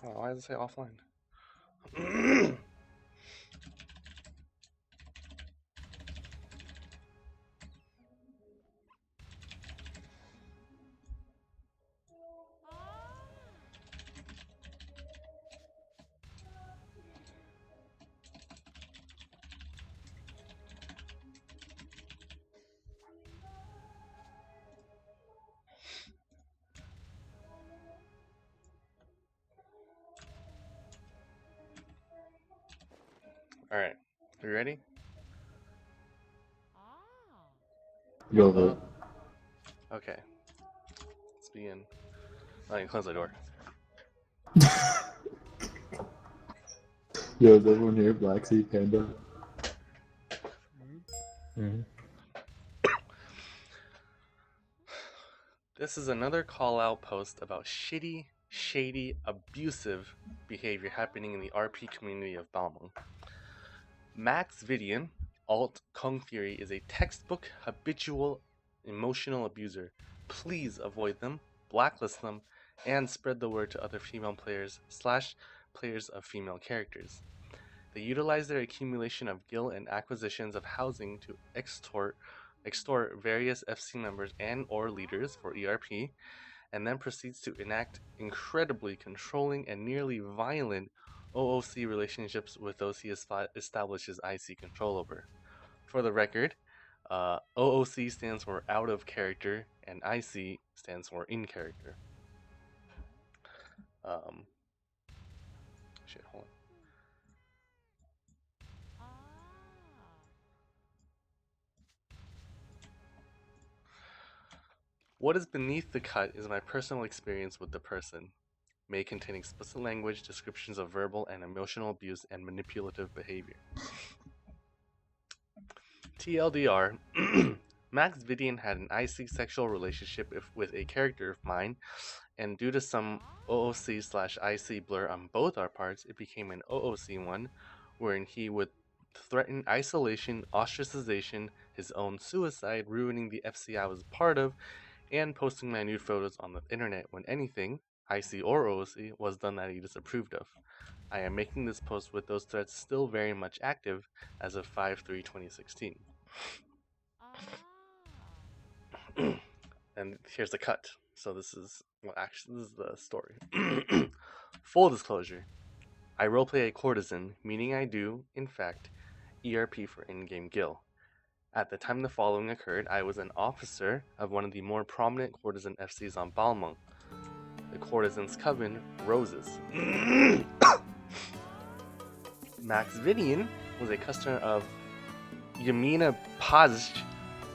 Oh, why does it say offline? Alright, you ready? Go over it. Okay. Let's begin. Oh, you can close the door. Yo, is everyone here Black Sea Panda? Mm-hmm. This is another call-out post about shitty, shady, abusive behavior happening in the RP community of balmung. Max Viddion, alt Kung Fury, is a textbook habitual emotional abuser. Please avoid them, blacklist them, and spread the word to other female players / players of female characters. They utilize their accumulation of gil and acquisitions of housing to extort various FC members and or leaders for ERP, and then proceeds to enact incredibly controlling and nearly violent OOC relationships with those he establishes IC control over. For the record, OOC stands for out of character, and IC stands for in character. Um, shit, hold on. What is beneath the cut is my personal experience with the person. May contain explicit language, descriptions of verbal and emotional abuse, and manipulative behavior. TLDR, Max Viddion had an IC sexual relationship with a character of mine, and due to some OOC/IC blur on both our parts, it became an OOC one, wherein he would threaten isolation, ostracization, his own suicide, ruining the FC I was part of, and posting my nude photos on the internet when anything, IC or OOC, was done that he disapproved of. I am making this post with those threats still very much active as of 5/3/2016. And here's the cut. So this is the story. Full disclosure: I roleplay a courtesan, meaning I do, in fact, ERP for in-game gil. At the time the following occurred, I was an officer of one of the more prominent courtesan FCs on balmung, the Courtesan's Coven, Roses. Max Viddion was a customer of Yamina Pazj,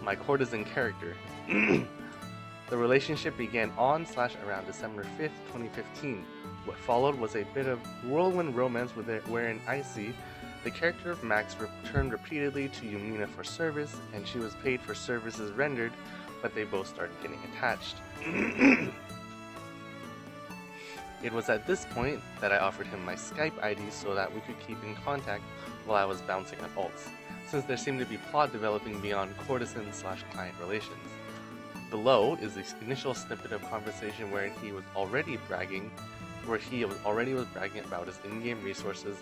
my courtesan character. The relationship began on/around December 5th, 2015. What followed was a bit of whirlwind romance wherein Icy, the character of Max, returned repeatedly to Yumina for service, and she was paid for services rendered, but they both started getting attached. It was at this point that I offered him my Skype ID so that we could keep in contact while I was bouncing on alts, since there seemed to be plot developing beyond courtesan/client relations. Below is the initial snippet of conversation wherein he was already bragging about his in-game resources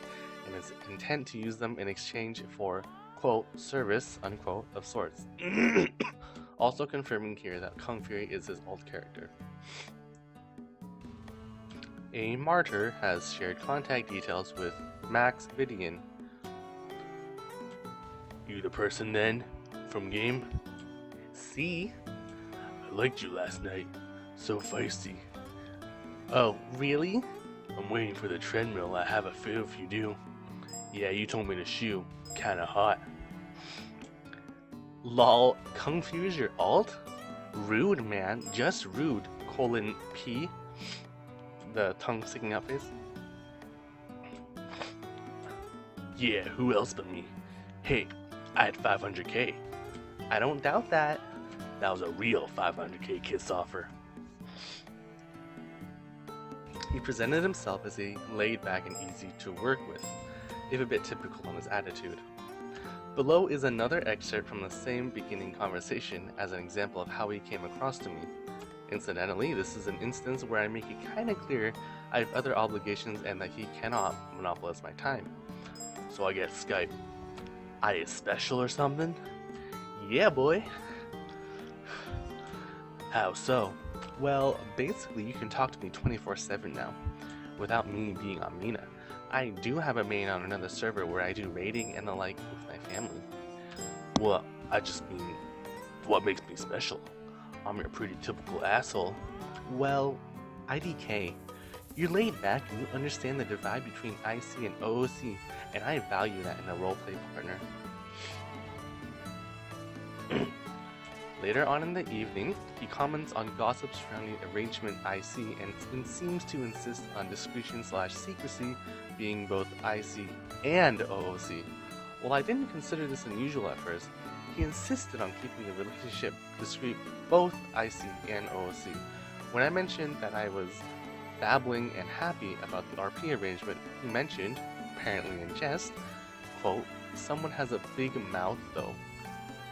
and his intent to use them in exchange for, quote, service, unquote, of sorts. Also confirming here that Kung Fury is his alt character. A martyr has shared contact details with Max Viddion. You the person then? From game? See? I liked you last night. So feisty. Oh, really? I'm waiting for the treadmill. I have a feel if you do. Yeah, you told me to shoot. Kinda hot. Lol, confuse your alt? Rude, man. Just rude. :P. The tongue sticking out face. Yeah, who else but me? Hey, I had 500k. I don't doubt that. That was a real 500k kiss offer. He presented himself as a laid-back and easy to work with, if a bit typical on his attitude. Below is another excerpt from the same beginning conversation as an example of how he came across to me. Incidentally, this is an instance where I make it kinda clear I have other obligations and that he cannot monopolize my time. So I get Skype. I is special or something? Yeah, boy. How so? Well, basically you can talk to me 24/7 now, without me being on Mina. I do have a main on another server where I do raiding and the like with my family. Well, I just mean, what makes me special? I'm your pretty typical asshole. Well, IDK. You're laid back and you understand the divide between IC and OOC, and I value that in a roleplay partner. Later on in the evening, he comments on gossip surrounding arrangement IC and seems to insist on discretion/secrecy being both IC and OOC. While I didn't consider this unusual at first, he insisted on keeping the relationship discreet both IC and OOC. When I mentioned that I was babbling and happy about the RP arrangement, he mentioned, apparently in jest, quote, "Someone has a big mouth though,"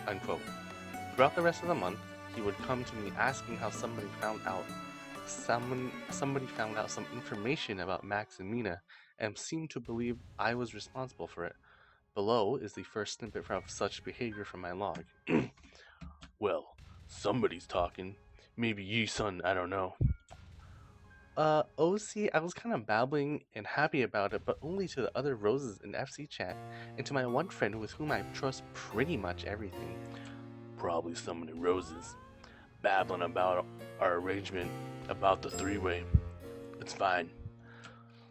unquote. Throughout the rest of the month, he would come to me asking how somebody found out some information about Max and Mina, and seemed to believe I was responsible for it. Below is the first snippet of such behavior from my log. Well, somebody's talking. Maybe you, son, I don't know. OC, I was kind of babbling and happy about it, but only to the other roses in FC chat, and to my one friend with whom I trust pretty much everything. Probably so many roses. Babbling about our arrangement, about the three-way. It's fine.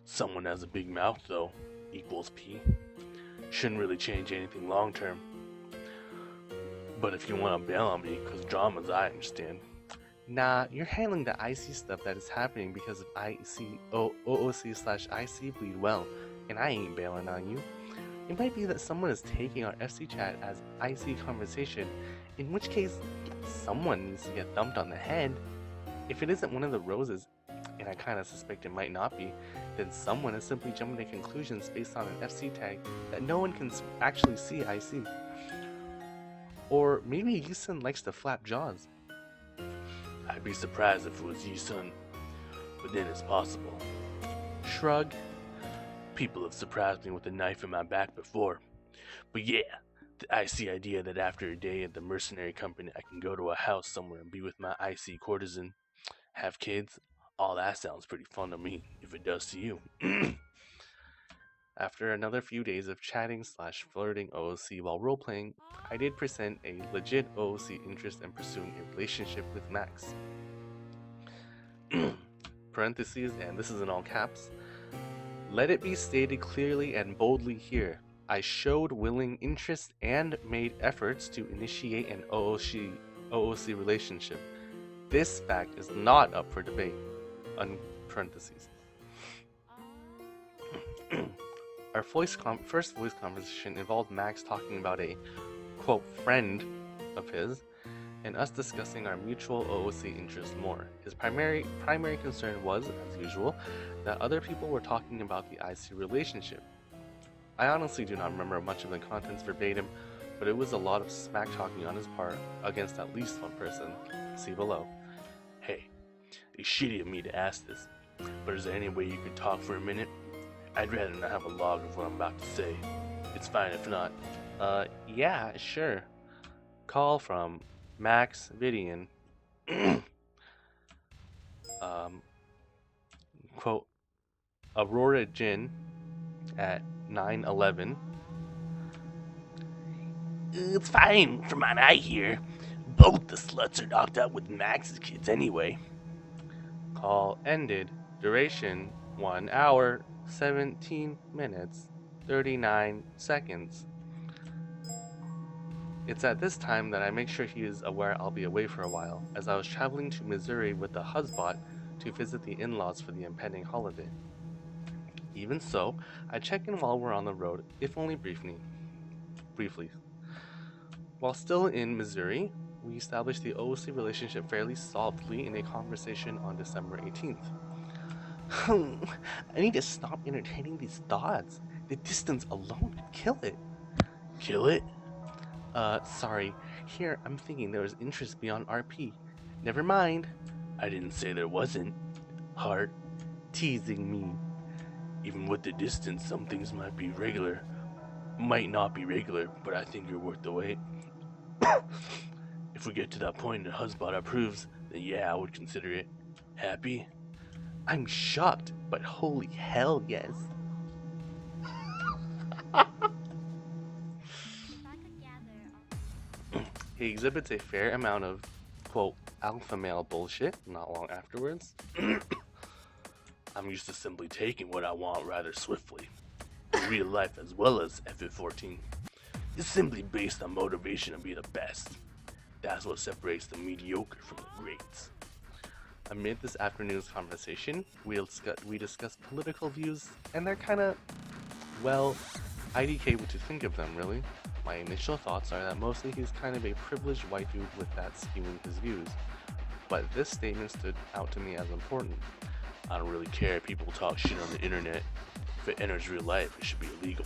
Someone has a big mouth, though, equals P. Shouldn't really change anything long-term. But if you want to bail on me, cause dramas, I understand. Nah, you're handling the IC stuff that is happening because of OOC/IC bleed well, and I ain't bailing on you. It might be that someone is taking our FC chat as IC conversation, in which case, someone needs to get thumped on the head. If it isn't one of the roses, and I kinda suspect it might not be, then someone is simply jumping to conclusions based on an FC tag that no one can actually see IC. Or maybe Yisun likes to flap jaws. I'd be surprised if it was Yisun, but then it's possible. Shrug. People have surprised me with a knife in my back before. But yeah, the IC idea that after a day at the mercenary company I can go to a house somewhere and be with my IC courtesan, have kids, all that sounds pretty fun to me, if it does to you. After another few days of chatting/flirting OOC while roleplaying, I did present a legit OOC interest in pursuing a relationship with Max. Parentheses, and this is in all caps. Let it be stated clearly and boldly here. I showed willing interest and made efforts to initiate an OOC relationship. This fact is not up for debate. Parentheses. Our first voice conversation involved Max talking about a, quote, friend of his, and us discussing our mutual OOC interest more. His primary concern was, as usual, that other people were talking about the IC relationship. I honestly do not remember much of the contents verbatim, but it was a lot of smack talking on his part against at least one person. See below. Hey, it's shitty of me to ask this, but is there any way you could talk for a minute? I'd rather not have a log of what I'm about to say. It's fine if not. Yeah, sure. Call from Max Viddion. Quote, Aurora Jin at 9:11. It's fine from what I hear. Both the sluts are knocked out with Max's kids anyway. Call ended. Duration 1 hour, 17 minutes, 39 seconds. It's at this time that I make sure he is aware I'll be away for a while, as I was traveling to Missouri with the husband to visit the in-laws for the impending holiday. Even so, I check in while we're on the road, if only briefly. While still in Missouri, we established the OOC relationship fairly solidly in a conversation on December 18th. I need to stop entertaining these thoughts. The distance alone could kill it. Kill it? Sorry. Here, I'm thinking there was interest beyond RP. Never mind. I didn't say there wasn't. Heart, teasing me. Even with the distance, some things might not be regular, but I think you're worth the wait. If we get to that point and Husband approves, then yeah, I would consider it. Happy? I'm shocked, but holy hell, yes. He exhibits a fair amount of, quote, alpha male bullshit not long afterwards. I'm used to simply taking what I want rather swiftly. In real life as well as FF14. It's simply based on motivation to be the best. That's what separates the mediocre from the greats. Amid this afternoon's conversation, we discuss political views, and they're kinda, well, IDK what to think of them, really. My initial thoughts are that mostly he's kind of a privileged white dude with that skewing his views. But this statement stood out to me as important. I don't really care if people talk shit on the internet. If it enters real life, it should be illegal.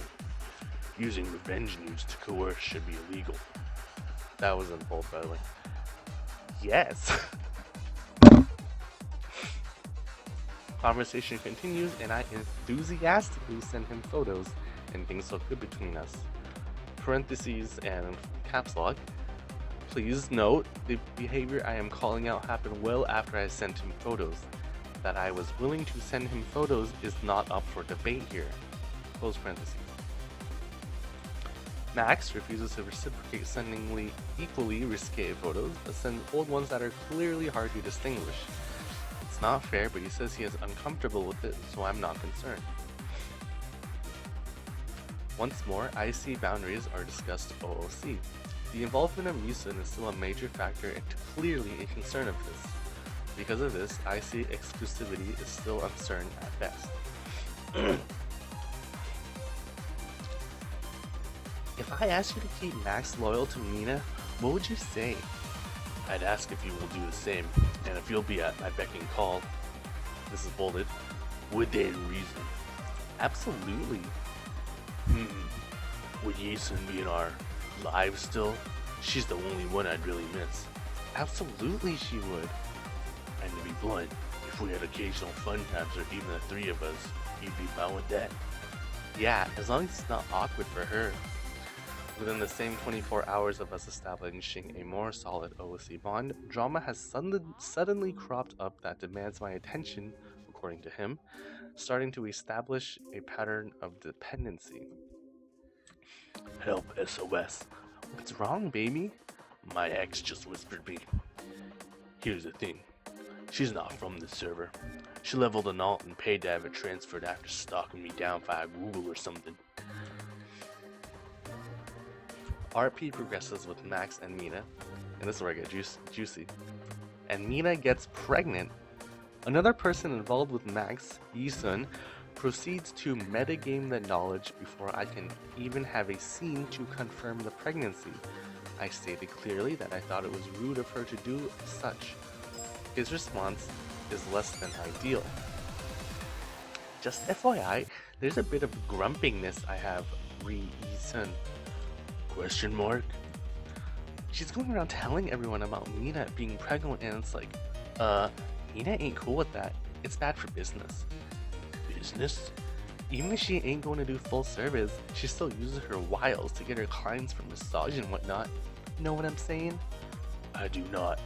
Using revenge news to coerce should be illegal. That was in bold, by the way. Yes! Conversation continues, and I enthusiastically send him photos, and things look good between us. Parentheses and caps lock. Please note, the behavior I am calling out happened well after I sent him photos. That I was willing to send him photos is not up for debate here. Close parentheses. Max refuses to reciprocate sending equally risque photos, but sends old ones that are clearly hard to distinguish. It's not fair, but he says he is uncomfortable with it, so I'm not concerned. Once more, IC boundaries are discussed OOC. The involvement of Yusun is still a major factor and clearly a concern of his. Because of this, IC exclusivity is still uncertain at best. If I asked you to keep Max loyal to Mina, what would you say? I'd ask if you will do the same, and if you'll be at my beck and call. This is bolded. Within reason. Absolutely. Would Yisun be in our lives still? She's the only one I'd really miss. Absolutely she would. And to be blunt, if we had occasional fun times or even the three of us, you'd be fine with that? Yeah, as long as it's not awkward for her. Within the same 24 hours of us establishing a more solid OOC bond, drama has suddenly cropped up that demands my attention, according to him, starting to establish a pattern of dependency. Help, SOS. What's wrong, baby? My ex just whispered me. Here's the thing. She's not from this server. She leveled an alt and paid to have it transferred after stalking me down via Google or something. RP progresses with Max and Mina, and this is where I get juicy. And Mina gets pregnant. Another person involved with Max, Yisun, proceeds to metagame the knowledge before I can even have a scene to confirm the pregnancy. I stated clearly that I thought it was rude of her to do such. His response is less than ideal. Just FYI, there's a bit of grumpiness I have re-Yisun. Question mark? She's going around telling everyone about Mina being pregnant, and it's like, Mina ain't cool with that. It's bad for business. Business? Even if she ain't going to do full service, she still uses her wiles to get her clients for massage and whatnot. Know what I'm saying? I do not.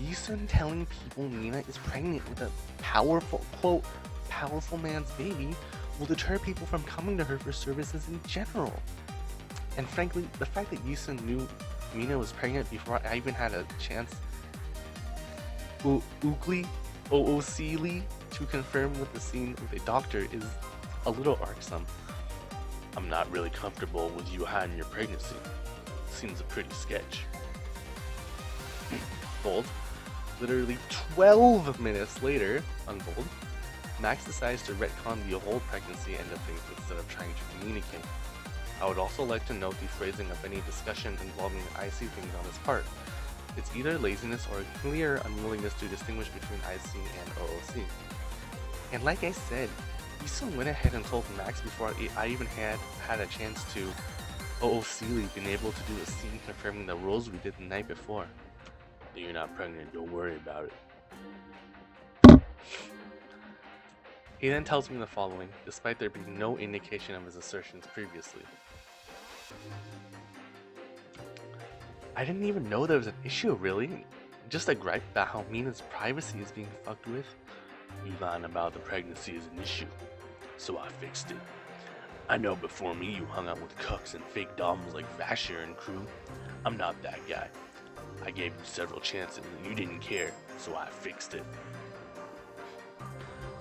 Yisun telling people Mina is pregnant with a powerful, quote, powerful man's baby will deter people from coming to her for services in general. And frankly, the fact that Yisun knew Mina was pregnant before I even had a chance OOC-ly to confirm with the scene with a doctor is a little irksome. I'm not really comfortable with you hiding your pregnancy. Seems a pretty sketch. Bold. Literally 12 minutes later, unbold, Max decides to retcon the whole pregnancy end of things instead of trying to communicate. I would also like to note the phrasing of any discussion involving IC things on his part. It's either laziness or a clear unwillingness to distinguish between IC and OOC. And like I said, Yisun went ahead and told Max before I even had a chance to OOC-ly been able to do a scene confirming the rules we did the night before. that you're not pregnant, don't worry about it. He then tells me the following, despite there being no indication of his assertions previously. I didn't even know there was an issue, really. Just a gripe about how Mina's privacy is being fucked with. You lying about the pregnancy is an issue, so I fixed it. I know before me you hung out with cucks and fake doms like Vasher and crew. I'm not that guy. I gave you several chances and you didn't care, so I fixed it.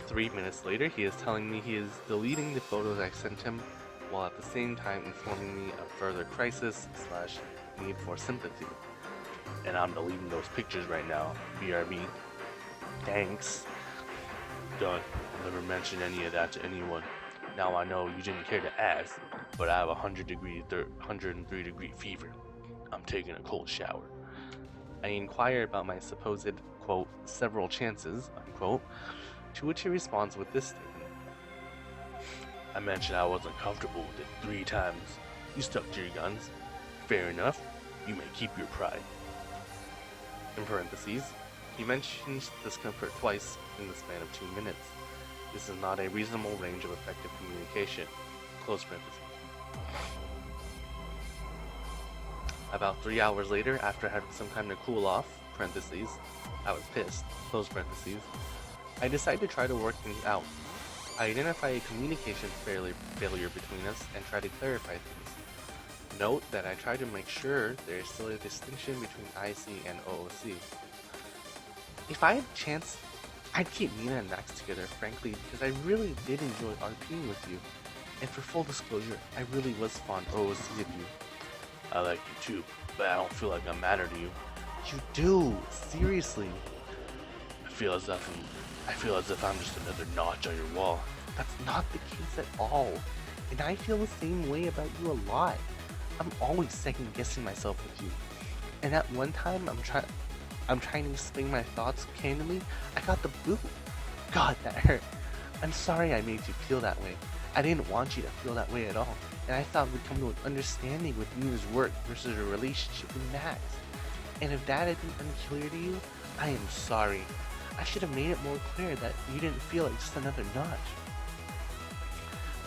3 minutes later, he is telling me he is deleting the photos I sent him, while at the same time informing me of further crisis / need for sympathy. And I'm deleting those pictures right now, BRB. Thanks. Done. Never mention any of that to anyone. Now I know you didn't care to ask, but I have 103 degree fever. I'm taking a cold shower. I inquire about my supposed, quote, several chances, unquote, to which he responds with this statement. I mentioned I wasn't comfortable with it 3 times. You stuck to your guns. Fair enough. You may keep your pride. In parentheses, he mentions discomfort twice in the span of 2 minutes. This is not a reasonable range of effective communication. Close parentheses. About 3 hours later, after having some time to cool off, parentheses, I was pissed, close parentheses, I decided to try to work things out. I identify a communication failure between us and try to clarify things. Note that I try to make sure there is still a distinction between IC and OOC. If I had a chance, I'd keep Mina and Max together, frankly, because I really did enjoy RPing with you. And for full disclosure, I really was fond OOC of you. I like you too, but I don't feel like I matter to you. You do, seriously. I feel as if I'm just another notch on your wall. That's not the case at all. And I feel the same way about you a lot. I'm always second guessing myself with you. And at one time I'm trying to explain my thoughts candidly, I got the boot. God, that hurt. I'm sorry I made you feel that way. I didn't want you to feel that way at all. And I thought we'd come to an understanding with Mina's work versus a relationship with Max. And if that had been unclear to you, I am sorry. I should have made it more clear that you didn't feel like just another notch.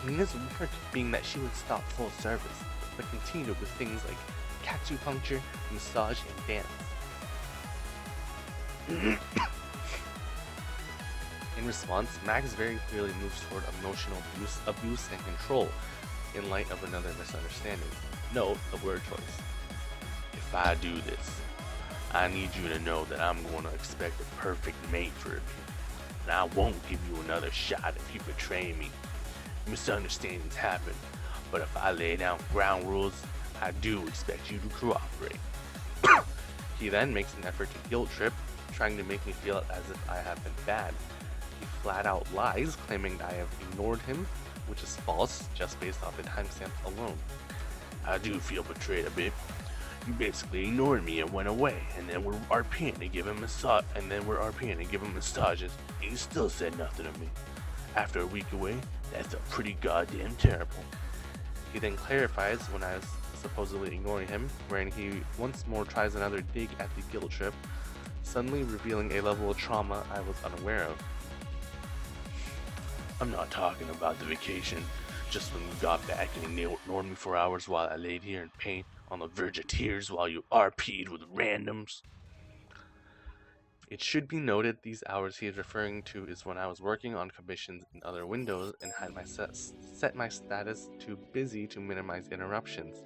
Mina's work being that she would stop full service, but continued with things like acupuncture, massage, and dance. In response, Max very clearly moves toward emotional abuse and control in light of another misunderstanding. Note the word choice. If I do this, I need you to know that I'm going to expect a perfect mate for you, and I won't give you another shot if you betray me. Misunderstandings happen, but if I lay down ground rules, I do expect you to cooperate. He then makes an effort to guilt trip, trying to make me feel as if I have been bad. He flat out lies, claiming that I have ignored him, which is false, just based off the timestamps alone. I do feel betrayed a bit. You basically ignored me and went away, and then we're RPing to give him massages, and you still said nothing to me. After a week away, that's a pretty goddamn terrible. He then clarifies when I was supposedly ignoring him, wherein he once more tries another dig at the guilt trip, suddenly revealing a level of trauma I was unaware of. I'm not talking about the vacation, just when you got back and ignored me for hours while I laid here in pain on the verge of tears while you RP'd with randoms. It should be noted these hours he is referring to is when I was working on commissions in other windows and had set my status to busy to minimize interruptions,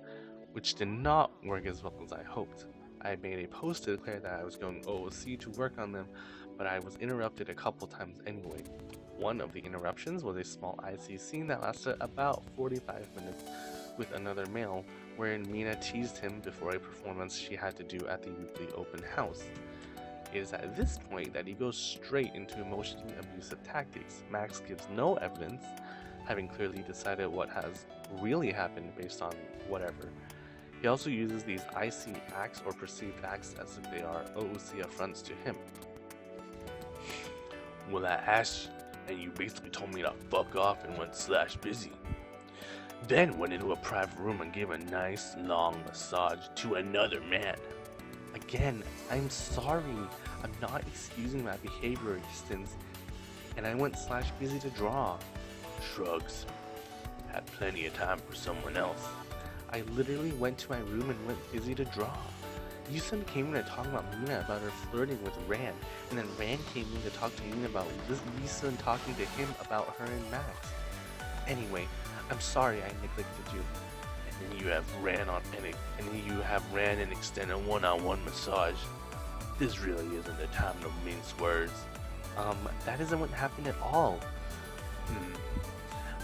which did not work as well as I hoped. I made a post to declare that I was going OOC to work on them, but I was interrupted a couple times anyway. One of the interruptions was a small IC scene that lasted about 45 minutes with another male, wherein Mina teased him before a performance she had to do at the weekly open house. It is at this point that he goes straight into emotionally abusive tactics. Max gives no evidence, having clearly decided what has really happened based on whatever. He also uses these IC acts or perceived acts as if they are OOC affronts to him. Well, I asked, and you basically told me to fuck off and went /busy. Then went into a private room and gave a nice long massage to another man. Again, I'm sorry. I'm not excusing my behavior or distance, and I went / busy to draw. Shrugs. Had plenty of time for someone else. I literally went to my room and went busy to draw. Yusun came in to talk about Mina about her flirting with Ran, and then Ran came in to talk to Mina about Yusun talking to him about her and Max. Anyway, I'm sorry I neglected you. And then you have Ran and extend a one-on-one massage. This really isn't the time to mince words. That isn't what happened at all.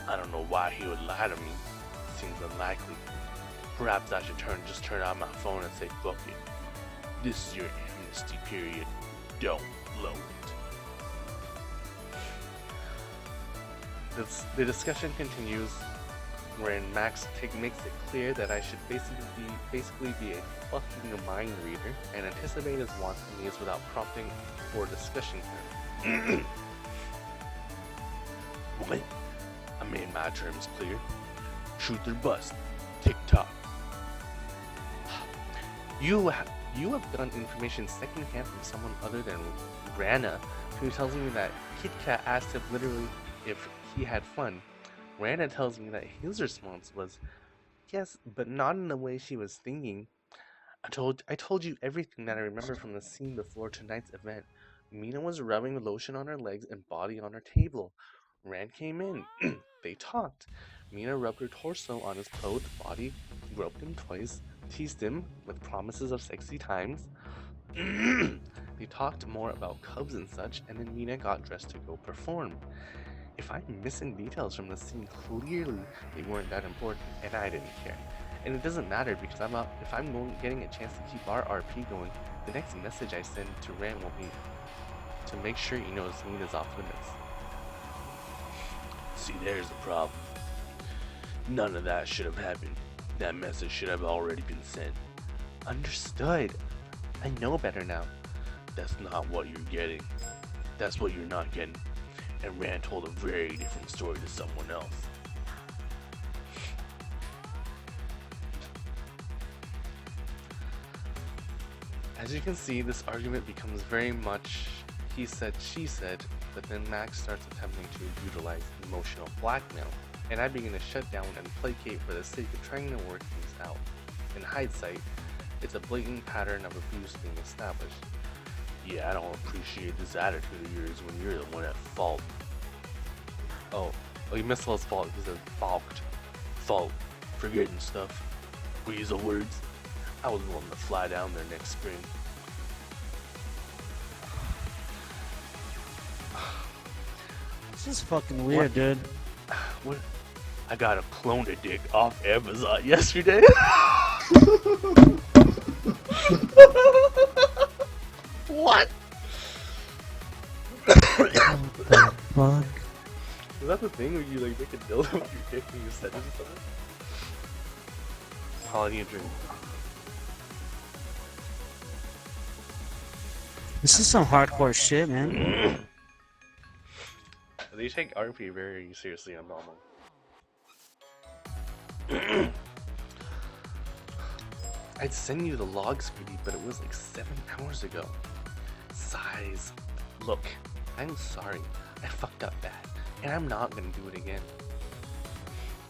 I don't know why he would lie to me. Seems unlikely. Perhaps I should just turn on my phone and say fuck it. This is your amnesty period. Don't blow it. The discussion continues, wherein Max makes it clear that I should basically be a fucking mind reader and anticipate his wants and needs without prompting or discussing him. What? I made my terms clear. Truth or bust. Tick-tock. You have gotten information secondhand from someone other than Rana, who tells me that Kit Kat asked him literally if he had fun. Rana tells me that his response was, yes, but not in the way she was thinking. I told you everything that I remember from the scene before tonight's event. Mina was rubbing lotion on her legs and body on her table. Rand came in. They talked. Mina rubbed her torso on his clothed body, groped him twice, teased him with promises of sexy times. They talked more about cubs and such, and then Mina got dressed to go perform. If I'm missing details from the scene, clearly they weren't that important, and I didn't care. And it doesn't matter because if I'm getting a chance to keep our RP going, the next message I send to Rand will be to make sure he knows Mina's off limits. See, there's the problem. None of that should have happened. That message should have already been sent. Understood. I know better now. That's not what you're getting. That's what you're not getting. And Rand told a very different story to someone else. As you can see, this argument becomes very much he said, she said, but then Max starts attempting to utilize emotional blackmail, and I begin to shut down and placate for the sake of trying to work things out. In hindsight, it's a blatant pattern of abuse being established. Yeah, I don't appreciate this attitude of yours when you're the one at fault. Oh, you missed his fault. He said balked. Fault. Forgetting stuff. Weasel words. I was willing to fly down there next spring. This is fucking weird, dude. What? I got a clone a dick off Amazon yesterday. What? What the fuck? Is that the thing where you like make a dildo with your dick and you send it to someone? How I need a drink. This is some hardcore shit, man. They take RP very seriously on Balmung. I'd send you the log, Speedy, but it was like 7 hours ago. Size. Look, I'm sorry. I fucked up bad, and I'm not gonna do it again.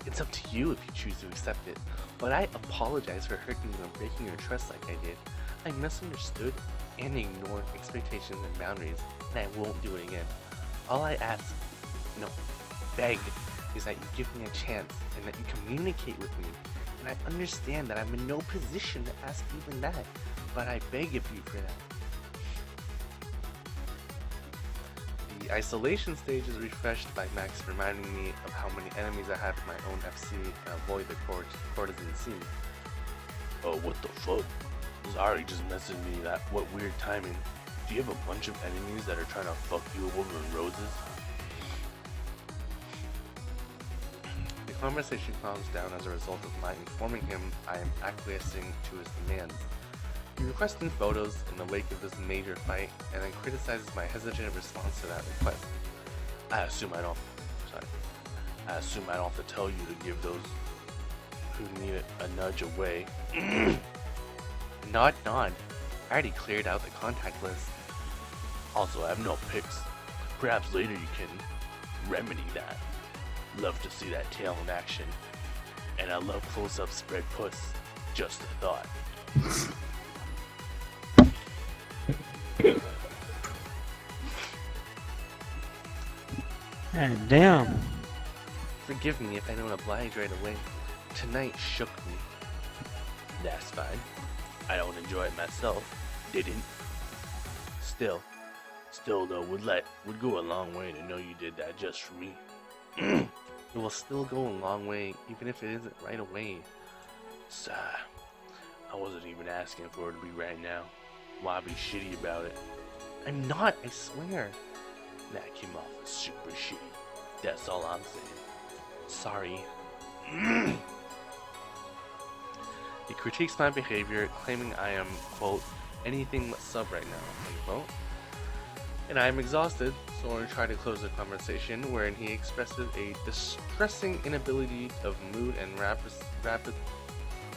It's up to you if you choose to accept it, but I apologize for hurting you and breaking your trust like I did. I misunderstood and ignored expectations and boundaries, and I won't do it again. All I ask, no, beg, is that you give me a chance and that you communicate with me. And I understand that I'm in no position to ask even that, but I beg of you for that. The isolation stage is refreshed by Max reminding me of how many enemies I have in my own FC and avoid the courtesan scene. Oh, what the fuck? Sorry, just messaged me that. What weird timing. Do you have a bunch of enemies that are trying to fuck you over in roses? The conversation calms down as a result of my informing him I am acquiescing to his demands. He requests new photos in the wake of this major fight, and then criticizes my hesitant response to that request. I assume I don't have to tell you to give those who need it a nudge away. Nod. I already cleared out the contact list. Also, I have no pics. Perhaps later you can remedy that. Love to see that tail in action. And I love close-up spread puss. Just a thought. God damn. Forgive me if I don't oblige right away. Tonight shook me. That's fine. I don't enjoy it myself. Didn't. Still though, would go a long way to know you did that just for me. It will still go a long way, even if it isn't right away. Sigh. I wasn't even asking for it to be right now. Why be shitty about it? I'm not, I swear. That came off as super shitty. That's all I'm saying. Sorry. He critiques my behavior, claiming I am, quote, anything but sub right now, unquote. And I am exhausted, so I try to close the conversation, wherein he expresses a distressing inability of mood and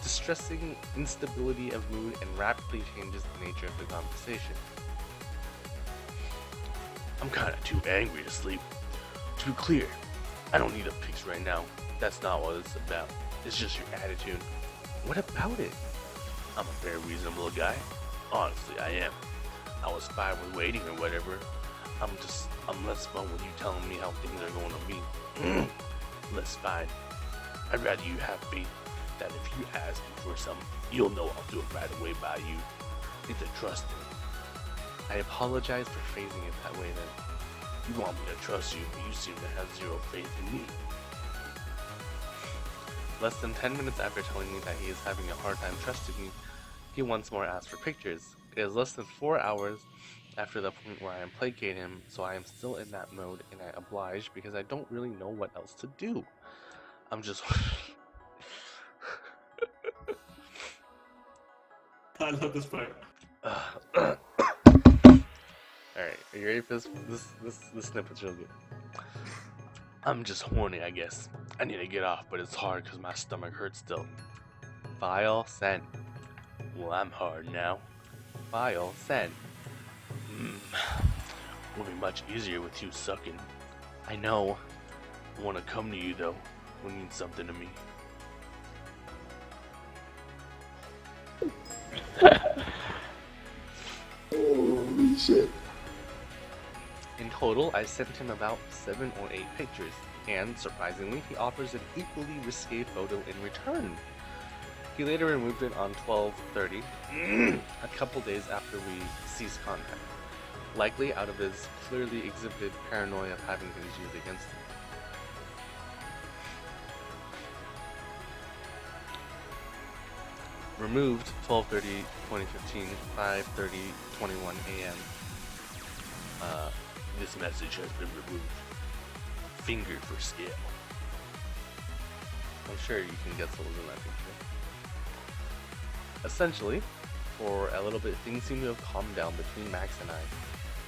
distressing instability of mood and rapidly changes the nature of the conversation. I'm kinda too angry to sleep. To be clear, I don't need a fix right now. That's not what it's about. It's just your attitude. What about it? I'm a very reasonable guy. Honestly, I am. I was fine with waiting or whatever. I'm less fun with you telling me how things are going to be. Less fine. I'd rather you have faith that if you ask me for something, you'll know I'll do it right away by you. It's a trust thing. I apologize for phrasing it that way then. You want me to trust you, but you seem to have zero faith in me. Less than 10 minutes after telling me that he is having a hard time trusting me, he once more asks for pictures. It is less than 4 hours after the point where I placate him, so I am still in that mode and I oblige because I don't really know what else to do. I'm just... I love this part. Alright, are you ready for this? This snippet's real good. I'm just horny, I guess. I need to get off, but it's hard because my stomach hurts still. File sent. Well, I'm hard now. File sent. Will be much easier with you sucking. I know. I want to come to you though. Will mean something to me. Holy shit. In total, I sent him about 7 or 8 pictures, and surprisingly, he offers an equally risque photo in return. He later removed it on 12/30, a couple days after we ceased contact, likely out of his clearly exhibited paranoia of having things used against him. Removed 12/30/2015, 5:30:21 a.m. This message has been removed. Finger for scale. I'm sure you can get those in that picture. Essentially, for a little bit, things seem to have calmed down between Max and I.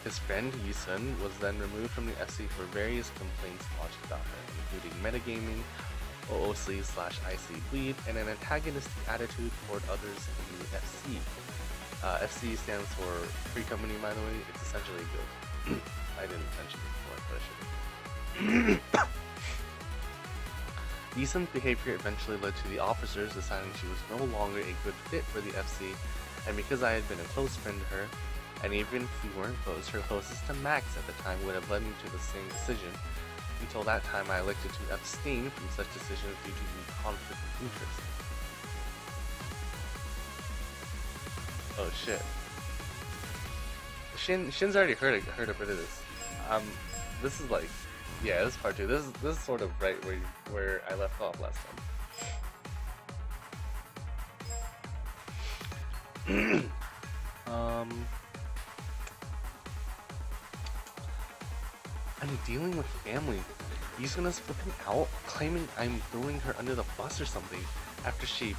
His friend Yisun was then removed from the FC for various complaints lodged about her, including metagaming, OOC/IC bleed, and an antagonistic attitude toward others in the FC. FC stands for Free Company, by the way. It's essentially good. I didn't mention it before, but I should. Yisun's behavior eventually led to the officers deciding she was no longer a good fit for the FC, and because I had been a close friend to her, and even if we weren't close, her closest to Max at the time would have led me to the same decision. Until that time, I elected to abstain from such decisions due to the conflict of interest. Oh shit. Shin's already heard a bit of this. This is like, yeah, this is part 2. This is sort of right where I left off last time. I'm dealing with family. Yusuna's flipping out, claiming I'm throwing her under the bus or something after she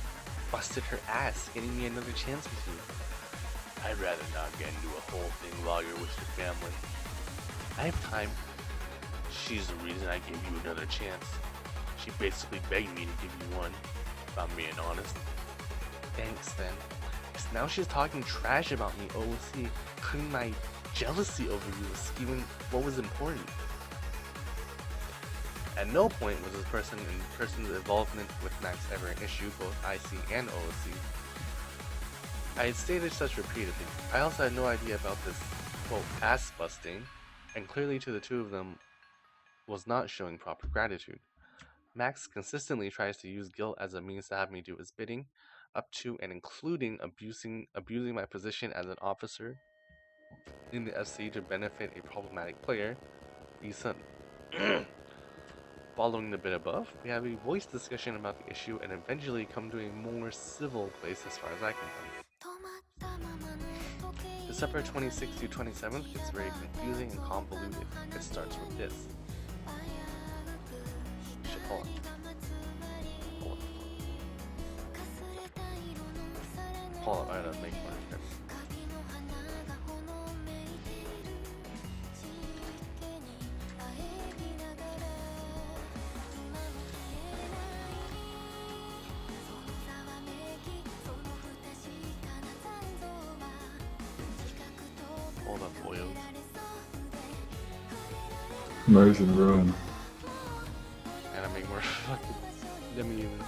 busted her ass, getting me another chance with you. I'd rather not get into a whole thing while you're with your family. I have time. She's the reason I gave you another chance. She basically begged me to give you one, if I'm being honest. Thanks then. Max, now she's talking trash about me, OOC, claiming my jealousy over you was skewing what was important. At no point was this person's involvement with Max ever an issue, both IC and OOC. I had stated such repeatedly. I also had no idea about this, quote, ass busting, and clearly to the two of them was not showing proper gratitude. Max consistently tries to use guilt as a means to have me do his bidding, up to and including abusing my position as an officer in the FC to benefit a problematic player, Ethan. Following the bit above, we have a voice discussion about the issue and eventually come to a more civil place as far as I can tell. December 26th to 27th gets very confusing and convoluted. It starts with this. Hold on. Hold on, I gotta make more steps. Hold up, boyos. Nice and wrong. I gotta make more fucking. Let me even see.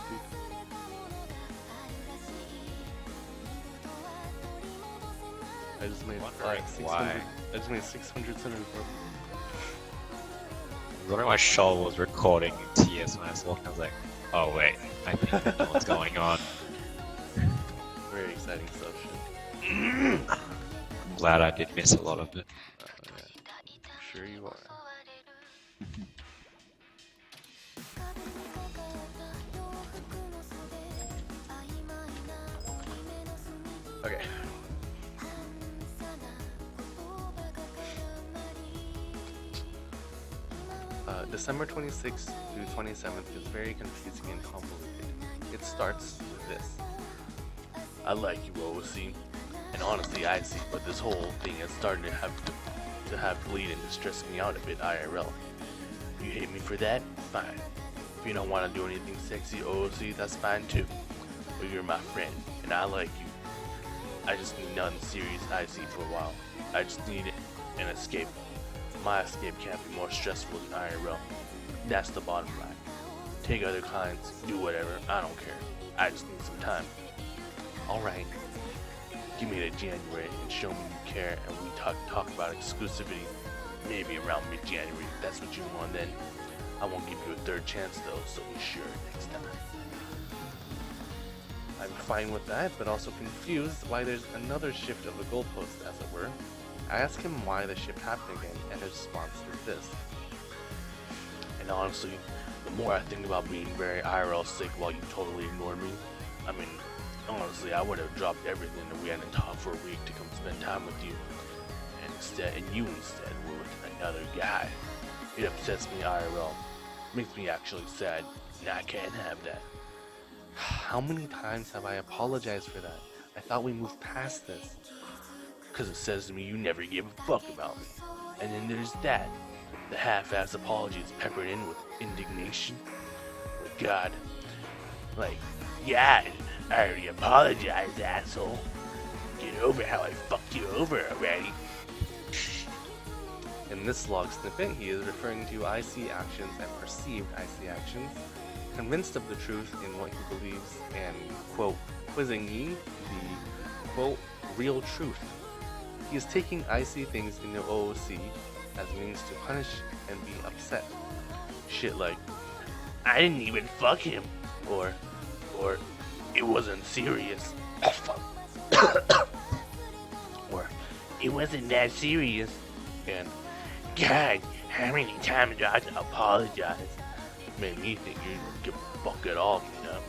I just made 600. Why? I just made 674. Wondering why Shoal was recording in TS when I was walking. I was like, oh wait, I think I know what's going on. Very exciting stuff. I'm glad I did miss a lot of it. Yeah. Sure you are. Okay. December 26th through 27th is very confusing and convoluted. It starts with this. I like you, OOC, and honestly I see, but this whole thing has started to have bleed and stress me out a bit IRL. You hate me for that? Fine. If you don't want to do anything sexy, OOC, that's fine too. But you're my friend, and I like you. I just need nothing serious IC for a while. I just need an escape. My escape can't be more stressful than IRL. That's the bottom line. Take other clients, do whatever, I don't care. I just need some time. Alright. Give me the January and show me you care, and we talk about exclusivity. Maybe around mid-January, if that's what you want then. I won't give you a third chance though, so be sure next time. I'm fine with that, but also confused why there's another shift of the goalpost, as it were. I ask him why the shift happened again, and his response is this. And honestly, the more I think about being very IRL sick while you totally ignored me, I mean, honestly, I would have dropped everything that we hadn't talked for a week to come spend time with you. And you instead were with another guy. It upsets me IRL. Makes me actually sad, and I can't have that. How many times have I apologized for that? I thought we moved past this. Because it says to me you never give a fuck about me. And then there's that. The half-ass apologies peppered in with indignation. But God. Like, yeah, I already apologized, asshole. Get over how I fucked you over already. In this log snippet, he is referring to IC actions and perceived IC actions, convinced of the truth in what he believes, and, quote, quizzing me the, quote, real truth. He is taking IC things into OOC as means to punish and be upset. Shit like, I didn't even fuck him, or it wasn't serious. Or it wasn't that serious. And God, how many times do I have to apologize? Made me think you give a fuck at all,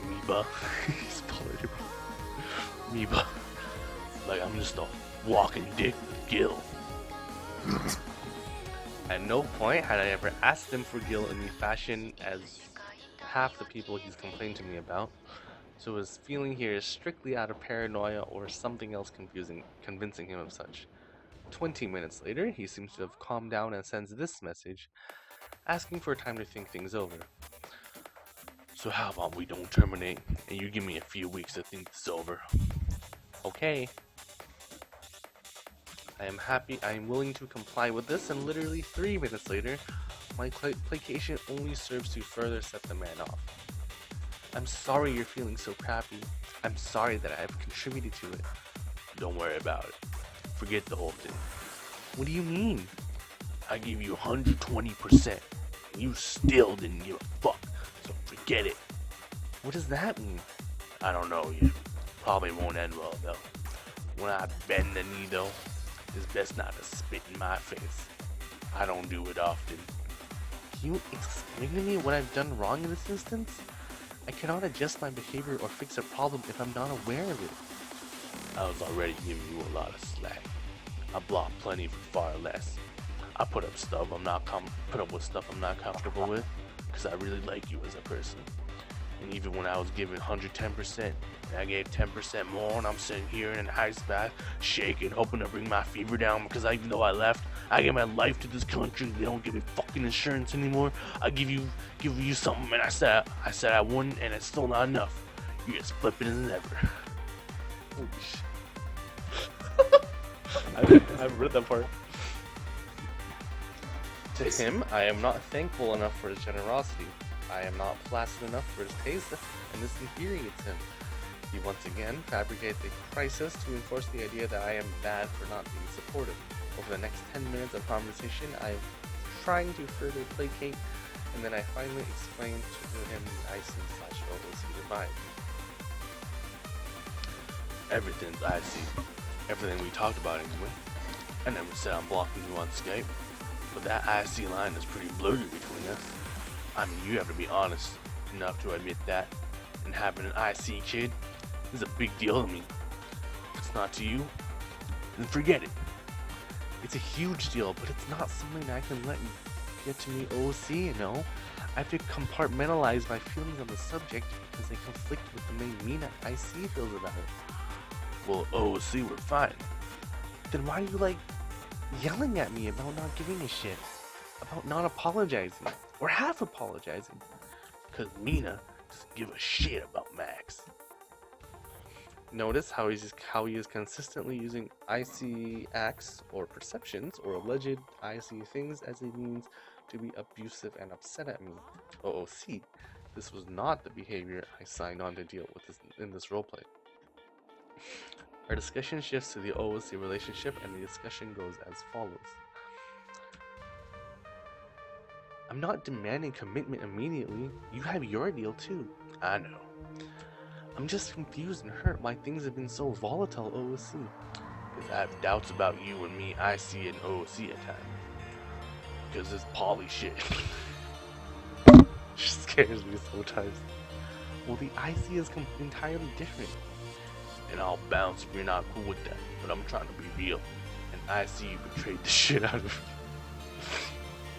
Amoeba. He's pulling it. Amoeba. Like I'm just a walking dick with Gil. At no point had I ever asked him for Gil in the fashion as half the people he's complained to me about, so his feeling here is strictly out of paranoia or something else convincing him of such. 20 minutes later, he seems to have calmed down and sends this message, asking for time to think things over. So how about we don't terminate, and you give me a few weeks to think this over? Okay. I am happy, I am willing to comply with this, and literally 3 minutes later, my placation only serves to further set the man off. I'm sorry you're feeling so crappy. I'm sorry that I have contributed to it. Don't worry about it. Forget the whole thing. What do you mean? I gave you 120%. And you still didn't give a fuck. So forget it. What does that mean? I don't know yet. Probably won't end well though. When I bend the knee though, it's best not to spit in my face. I don't do it often. Can you explain to me what I've done wrong in this instance? I cannot adjust my behavior or fix a problem if I'm not aware of it. I was already giving you a lot of slack. I block plenty for far less. I put up with stuff I'm not comfortable with, because I really like you as a person. And even when I was giving 110%, and I gave 10% more, and I'm sitting here in an ice bath, shaking, hoping to bring my fever down, because even though I left, I gave my life to this country. They don't give me fucking insurance anymore. I give you something, and I said I wouldn't, and it's still not enough. You're as flippant as ever. Holy shit. I've read that part. To him, I am not thankful enough for his generosity. I am not placid enough for his taste, and this infuriates him. He once again fabricates a crisis to enforce the idea that I am bad for not being supportive. Over the next 10 minutes of conversation, I am trying to further placate, and then I finally explain to him the IC/OOC divide. Everything's IC. Everything we talked about anyway. I never said I'm blocking you on Skype, but that IC line is pretty blurry between us. I mean, you have to be honest enough to admit that, and having an IC kid is a big deal to me. If it's not to you, then forget it. It's a huge deal, but it's not something I can let get to me OOC, you know? I have to compartmentalize my feelings on the subject because they conflict with the way Mina IC feels about it. Well, OOC, we're fine. Then why are you, yelling at me about not giving a shit? About not apologizing? Or half apologizing? Because Mina doesn't give a shit about Max. Notice how he is consistently using IC acts or perceptions or alleged IC things as a means to be abusive and upset at me. OOC, this was not the behavior I signed on to deal with in this roleplay. Our discussion shifts to the OOC relationship, and the discussion goes as follows. I'm not demanding commitment immediately. You have your deal too. I know. I'm just confused and hurt why things have been so volatile, OOC. Because I have doubts about you and me, IC and OOC at times. Because it's poly shit. She scares me sometimes. Well, the IC is entirely different. And I'll bounce if you're not cool with that. But I'm trying to be real. And IC betrayed the shit out of me.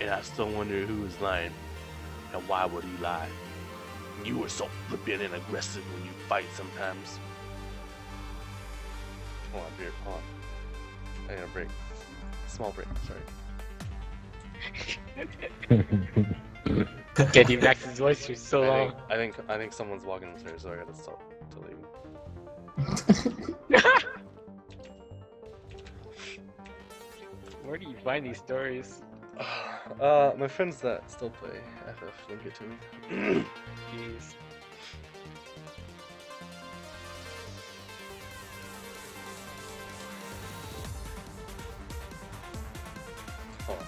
And I still wonder who is lying. And why would he lie? You were so flippant and aggressive when you fight sometimes. Hold on, beer. Hold on. I need a break. Small break, sorry. Getting back his voice for so long. I think someone's walking upstairs, so I gotta stop to leave. Where do you find these stories? My friends that still play FF link it to me. Jeez. Hold on.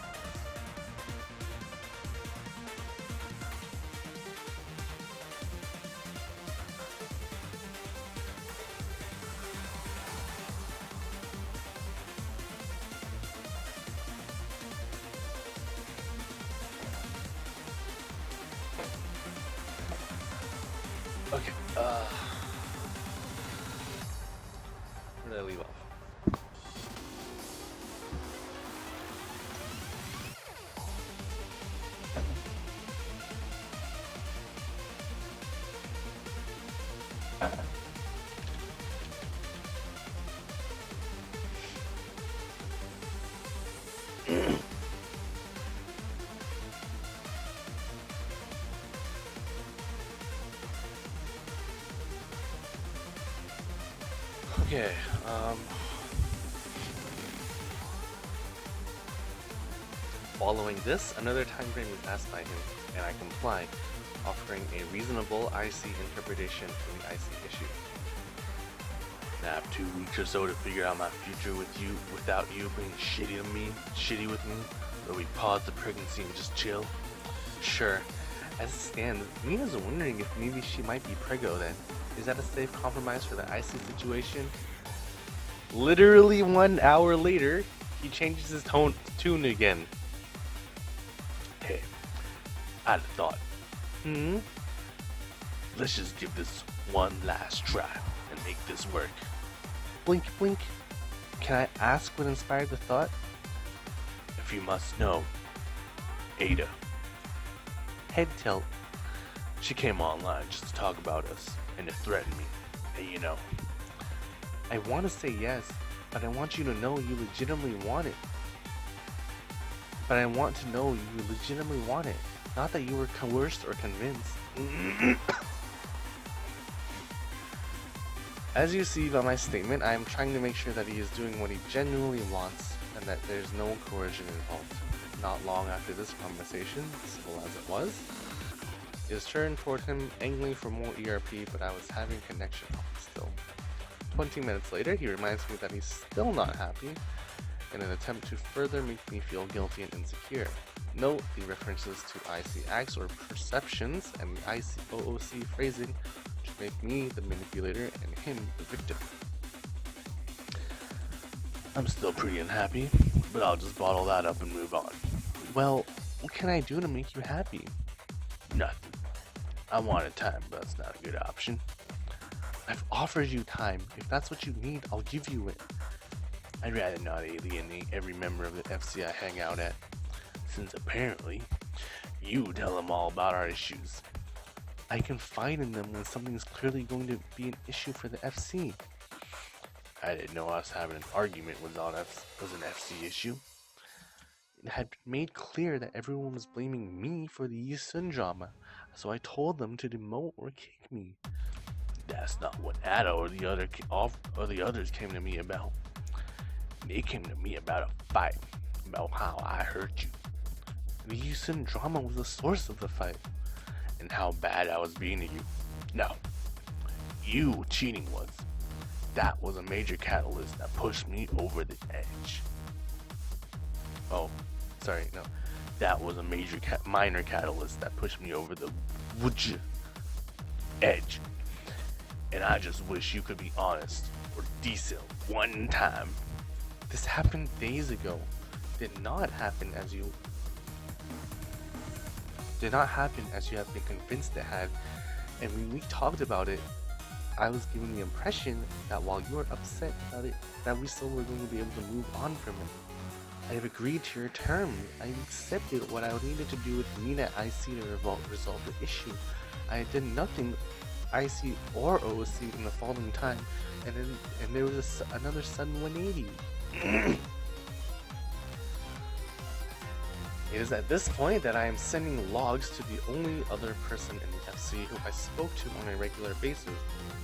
Okay, where did I leave off? Okay, Following this, another time frame is asked by him, and I comply, offering a reasonable IC interpretation for the IC issue. I have 2 weeks or so to figure out my future with you without you being shitty with me, or we pause the pregnancy and just chill. Sure. As it stands, Mina's wondering if maybe she might be preggo then. Is that a safe compromise for the IC situation? Literally 1 hour later, he changes his tune again. Hey, I had a thought. Let's just give this one last try and make this work. Blink, blink. Can I ask what inspired the thought? If you must know, Ada. Head tilt. She came online just to talk about us and to threaten me. And you know, I want to say yes, but I want you to know you legitimately want it. Not that you were coerced or convinced. As you see by my statement, I am trying to make sure that he is doing what he genuinely wants and that there's no coercion involved. Not long after this conversation, simple as it was, is turned toward him, angling for more ERP, but I was having connection problems still. 20 minutes later, he reminds me that he's still not happy, in an attempt to further make me feel guilty and insecure. Note the references to IC acts or perceptions and the IC OOC phrasing to make me the manipulator and him the victim. I'm still pretty unhappy, but I'll just bottle that up and move on. Well, what can I do to make you happy? Nothing. I wanted time, but that's not a good option. I've offered you time. If that's what you need, I'll give you it. I'd rather not alienate every member of the FC I hang out at, since apparently you tell them all about our issues. I confide in them when something's clearly going to be an issue for the FC. I didn't know us having an argument was an FC issue. It had been made clear that everyone was blaming me for the Yi Sun drama, so I told them to demote or kick me. That's not what Ada or the others came to me about. They came to me about a fight, about how I hurt you. The Yi Sun drama was the source of the fight. And how bad I was being to you. No, you cheating was. That was a major catalyst that pushed me over the edge. Oh, sorry, no. That was a minor catalyst that pushed me over the edge. And I just wish you could be honest or decent one time. This happened days ago. Did not happen as you have been convinced it had. And when we talked about it, I was given the impression that while you were upset about it, that we still were going to be able to move on from it. I have agreed to your terms. I accepted what I needed to do with Mina IC to resolve the issue. I did nothing IC or OOC in the following time, and there was another sudden 180. It is at this point that I am sending logs to the only other person in the FC who I spoke to on a regular basis.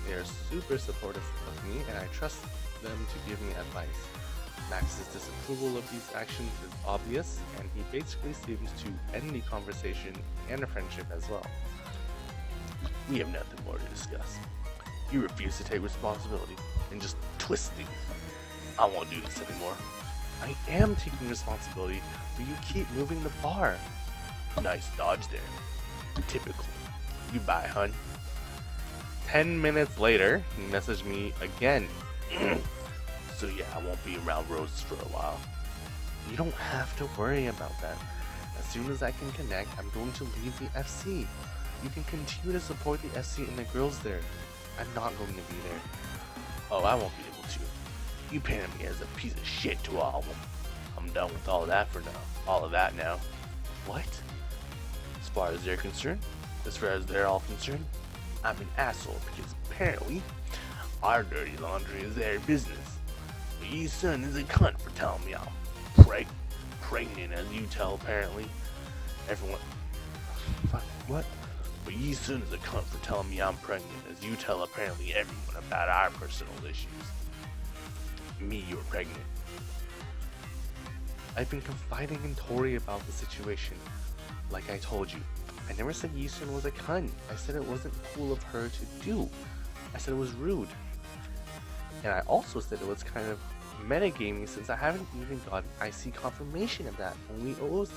They are super supportive of me, and I trust them to give me advice. Max's disapproval of these actions is obvious, and he basically seems to end the conversation and a friendship as well. We have nothing more to discuss. You refuse to take responsibility and just twist things. I won't do this anymore. I am taking responsibility, but you keep moving the bar. Nice dodge there. Typical. Goodbye, hun. 10 minutes later, he messaged me again. So yeah, I won't be around Roses for a while. You don't have to worry about that. As soon as I can connect, I'm going to leave the FC. You can continue to support the FC and the girls there. I'm not going to be there. Oh, I won't be able to. You painted me as a piece of shit to all of them. I'm done with all of that for now. All of that now. What? As far as they're concerned, as far as they're all concerned, I'm an asshole because apparently our dirty laundry is their business. But Yi Sun is a cunt for telling me I'm pregnant, as you tell apparently. Everyone. Fuck, what? But Yi Sun is a cunt for telling me I'm pregnant, as you tell apparently everyone about our personal issues. me you're pregnant. I've been confiding in Tori about the situation. Like I told you, I never said Yisun was a cunt. I said it wasn't cool of her to do. I said it was rude. And I also said it was kind of metagaming since I haven't even gotten IC confirmation of that, only OOC.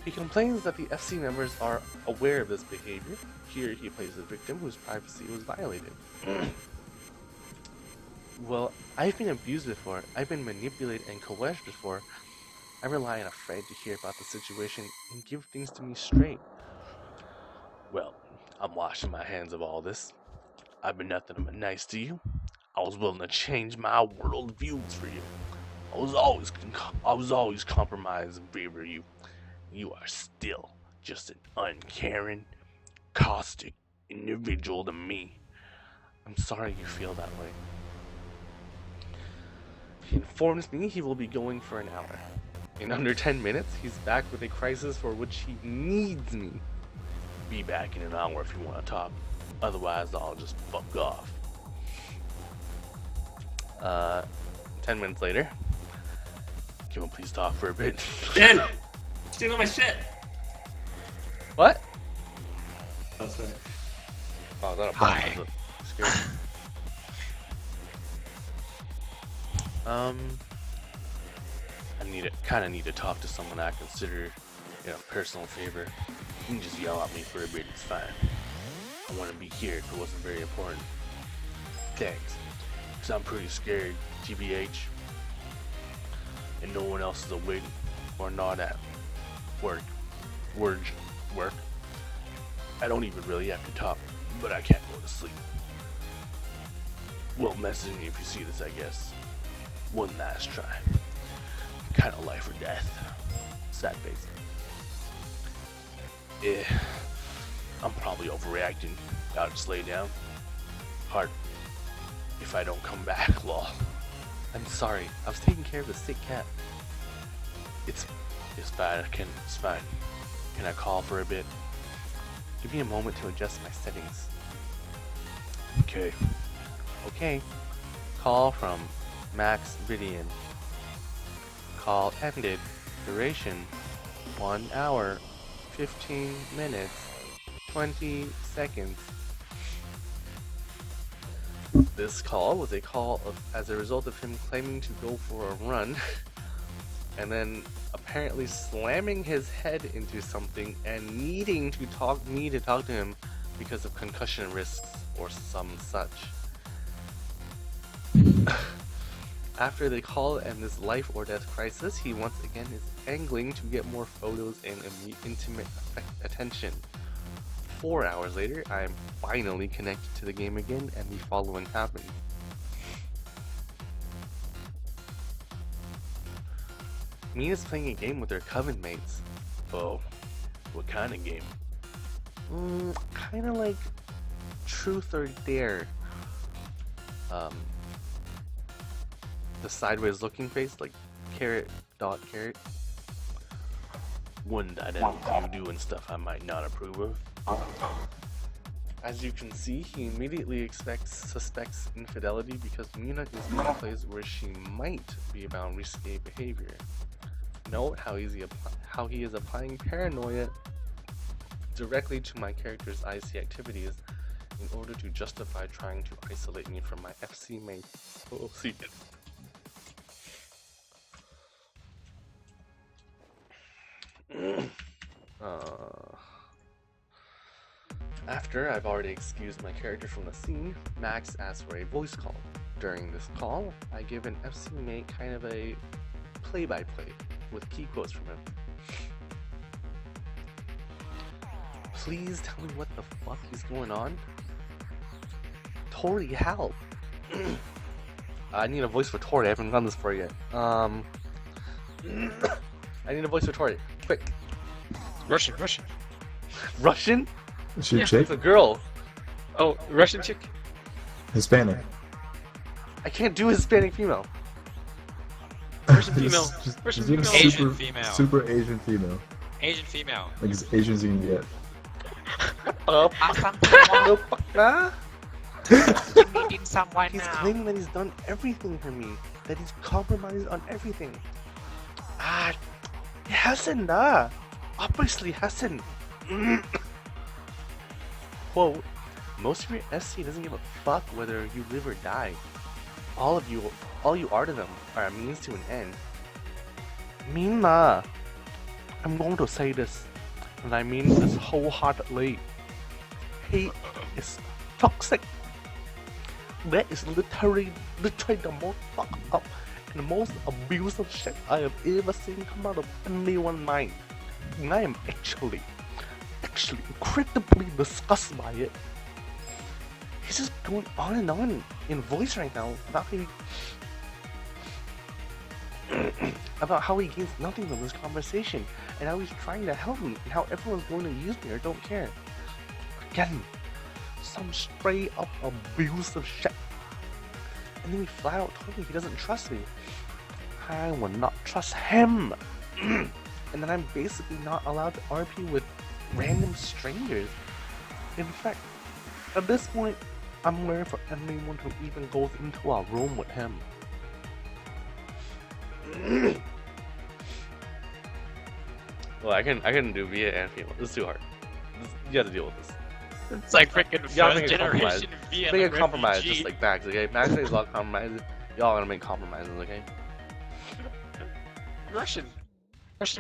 He complains that the FC members are aware of this behavior. Here he plays a victim whose privacy was violated. Well, I've been abused before. I've been manipulated and coerced before. I rely on a friend to hear about the situation and give things to me straight. Well, I'm washing my hands of all this. I've been nothing but nice to you. I was willing to change my world views for you. I was always compromised in favor of you. You are still just an uncaring, caustic individual to me. I'm sorry you feel that way. He informs me he will be going for an hour. In under 10 minutes, he's back with a crisis for which he needs me. Be back in an hour if you want to talk. Otherwise, I'll just fuck off. 10 minutes later. Can we please talk for a bit? Jen! Stealing my shit! What? Oh, sorry. Oh, that Hi. Scary. I kind of need to talk to someone I consider, personal favor. You can just yell at me for a bit, it's fine. I want to be here if it wasn't very important. Thanks. Because I'm pretty scared, TBH. And no one else is awake or not at work. I don't even really have to talk, but I can't go to sleep. Well, message me if you see this, I guess. One last try. Kind of life or death. Sad face. I'm probably overreacting. I'll just lay down. Hard. If I don't come back, lol. I'm sorry. I was taking care of the sick cat. It's fine. It's fine. Can I call for a bit? Give me a moment to adjust my settings. Okay. Okay. Call from Max Viddion. Call ended. Duration 1 hour, 15 minutes, 20 seconds. This call was a call as a result of him claiming to go for a run and then apparently slamming his head into something and needing to talk to him because of concussion risks or some such. After the call and this life or death crisis, he once again is angling to get more photos and intimate attention. 4 hours later, I am finally connected to the game again, and the following happened. Mina's playing a game with her coven mates. Oh, what kind of game? Kinda like Truth or Dare. The sideways looking face, like carrot, dot, carrot. One dynamic you doing stuff I might not approve of. As you can see, he immediately suspects infidelity because Mina is in a place where she might be about risque behavior. Note how he is applying paranoia directly to my character's IC activities in order to justify trying to isolate me from my FC mate. OOC. After I've already excused my character from the scene, Max asks for a voice call. During this call, I give an FC mate kind of a play-by-play with key quotes from him. Please tell me what the fuck is going on? Tori, help! I need a voice for Tori, I haven't done this for yet. I need a voice for Tori, quick. Russian. Russian? Is she a Yeah. chick? It's a girl. Oh, Russian chick? Hispanic. I can't do Hispanic female. Russian female. Just Russian do female. Asian female. Super Asian female. Asian female. Like as Asian as you can get. No fuck nah. You're meeting someone He's now. claiming that he's done everything for me, that he's compromised on everything. Ah, he hasn't, obviously hasn't. Quote, most of your SC doesn't give a fuck whether you live or die. All you are to them are a means to an end. Mina, I'm going to say this, and I mean this wholeheartedly. Hate is toxic. That is literally the most fucked up and the most abusive shit I have ever seen come out of anyone's mind. And I am actually incredibly disgusted by it. He's just going on and on in voice right now about how he gains nothing from this conversation and how he's trying to help me and how everyone's going to use me or don't care. Again, some straight up abusive shit. And then he flat out told me he doesn't trust me. I will not trust him. And then I'm basically not allowed to RP with random strangers. In fact, at this point, I'm waiting for anyone who even goes into a room with him. Well, I can do VA and female. This is too hard. You have to deal with this. It's like freaking Y'all first make a compromise. generation Vietnam Make a compromise, refugee. just like Max, okay? Max makes a lot of compromises. Y'all gonna make compromises, okay? Russian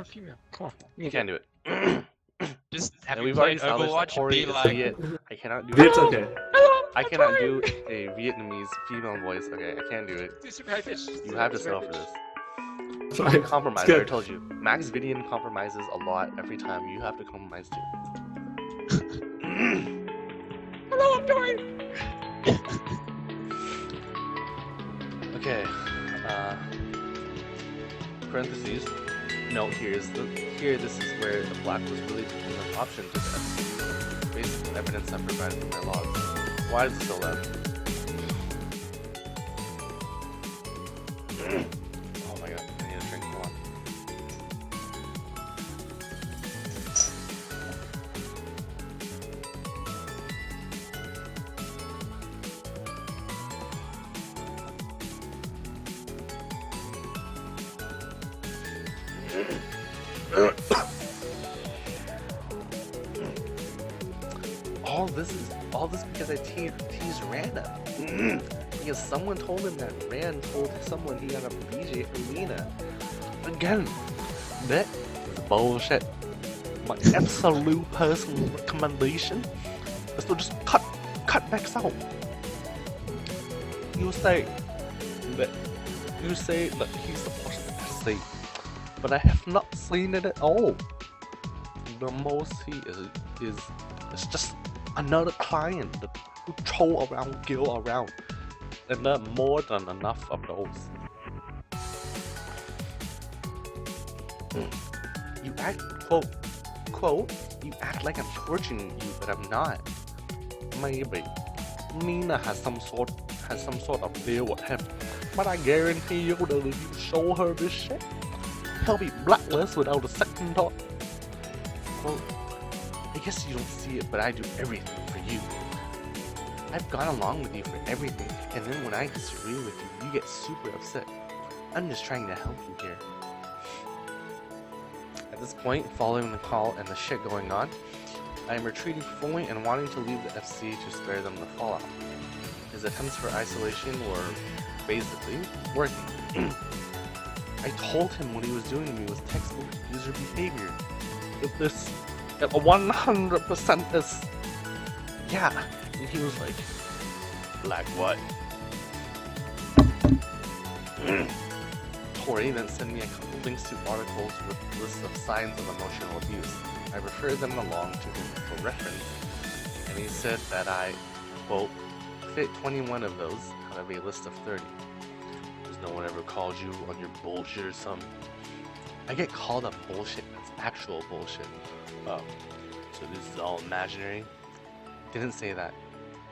female. Come on, You can't do it. Just have And you we've already played established that Overwatch? Tori Be is like, Viet. I cannot do It's it. okay. I cannot do a Vietnamese female voice. Okay, I can't do it. do some high pitch. You have to settle for this. Fine. Compromise. It's I good. already told you. Max Viddion compromises a lot every time. You have to compromise too. Hello, I'm Tori. Okay. Parentheses. Note here this is where the blacklist really becomes an option to the FC. Based on evidence I provided from my logs. Why is it so loud? Oh my god, I need a drink. Come on. All this because I teased Rana. Because someone told him that Rand told someone he got a BJ Arena. Again, that is bullshit. My absolute personal recommendation is to just cut Max out. You say that he's supposed to be SC, but I have not seen it at all. The most he is just another client that who troll around, gill around, and there are more than enough of those. You act quote, you act like I'm torturing you, but I'm not. Maybe Nina has some sort of deal with him, but I guarantee you that if you show her this shit, he'll be blacklisted without a second thought. Well, I guess you don't see it, but I do everything for you. I've gone along with you for everything, and then when I disagree with you, you get super upset. I'm just trying to help you here. At this point, following the call and the shit going on, I am retreating fully and wanting to leave the FC to spare them the fallout. His attempts for isolation were basically working. I told him what he was doing to me was textbook user behavior. If this 100% is... Yeah. And he was like, Like what? Tori then sent me a couple links to articles with lists of signs of emotional abuse. I referred them along to him for reference, and he said that I, quote, fit 21 of those out of a list of 30. Has no one ever called you on your bullshit or something? I get called up bullshit that's actual bullshit. Oh, so this is all imaginary? Didn't say that.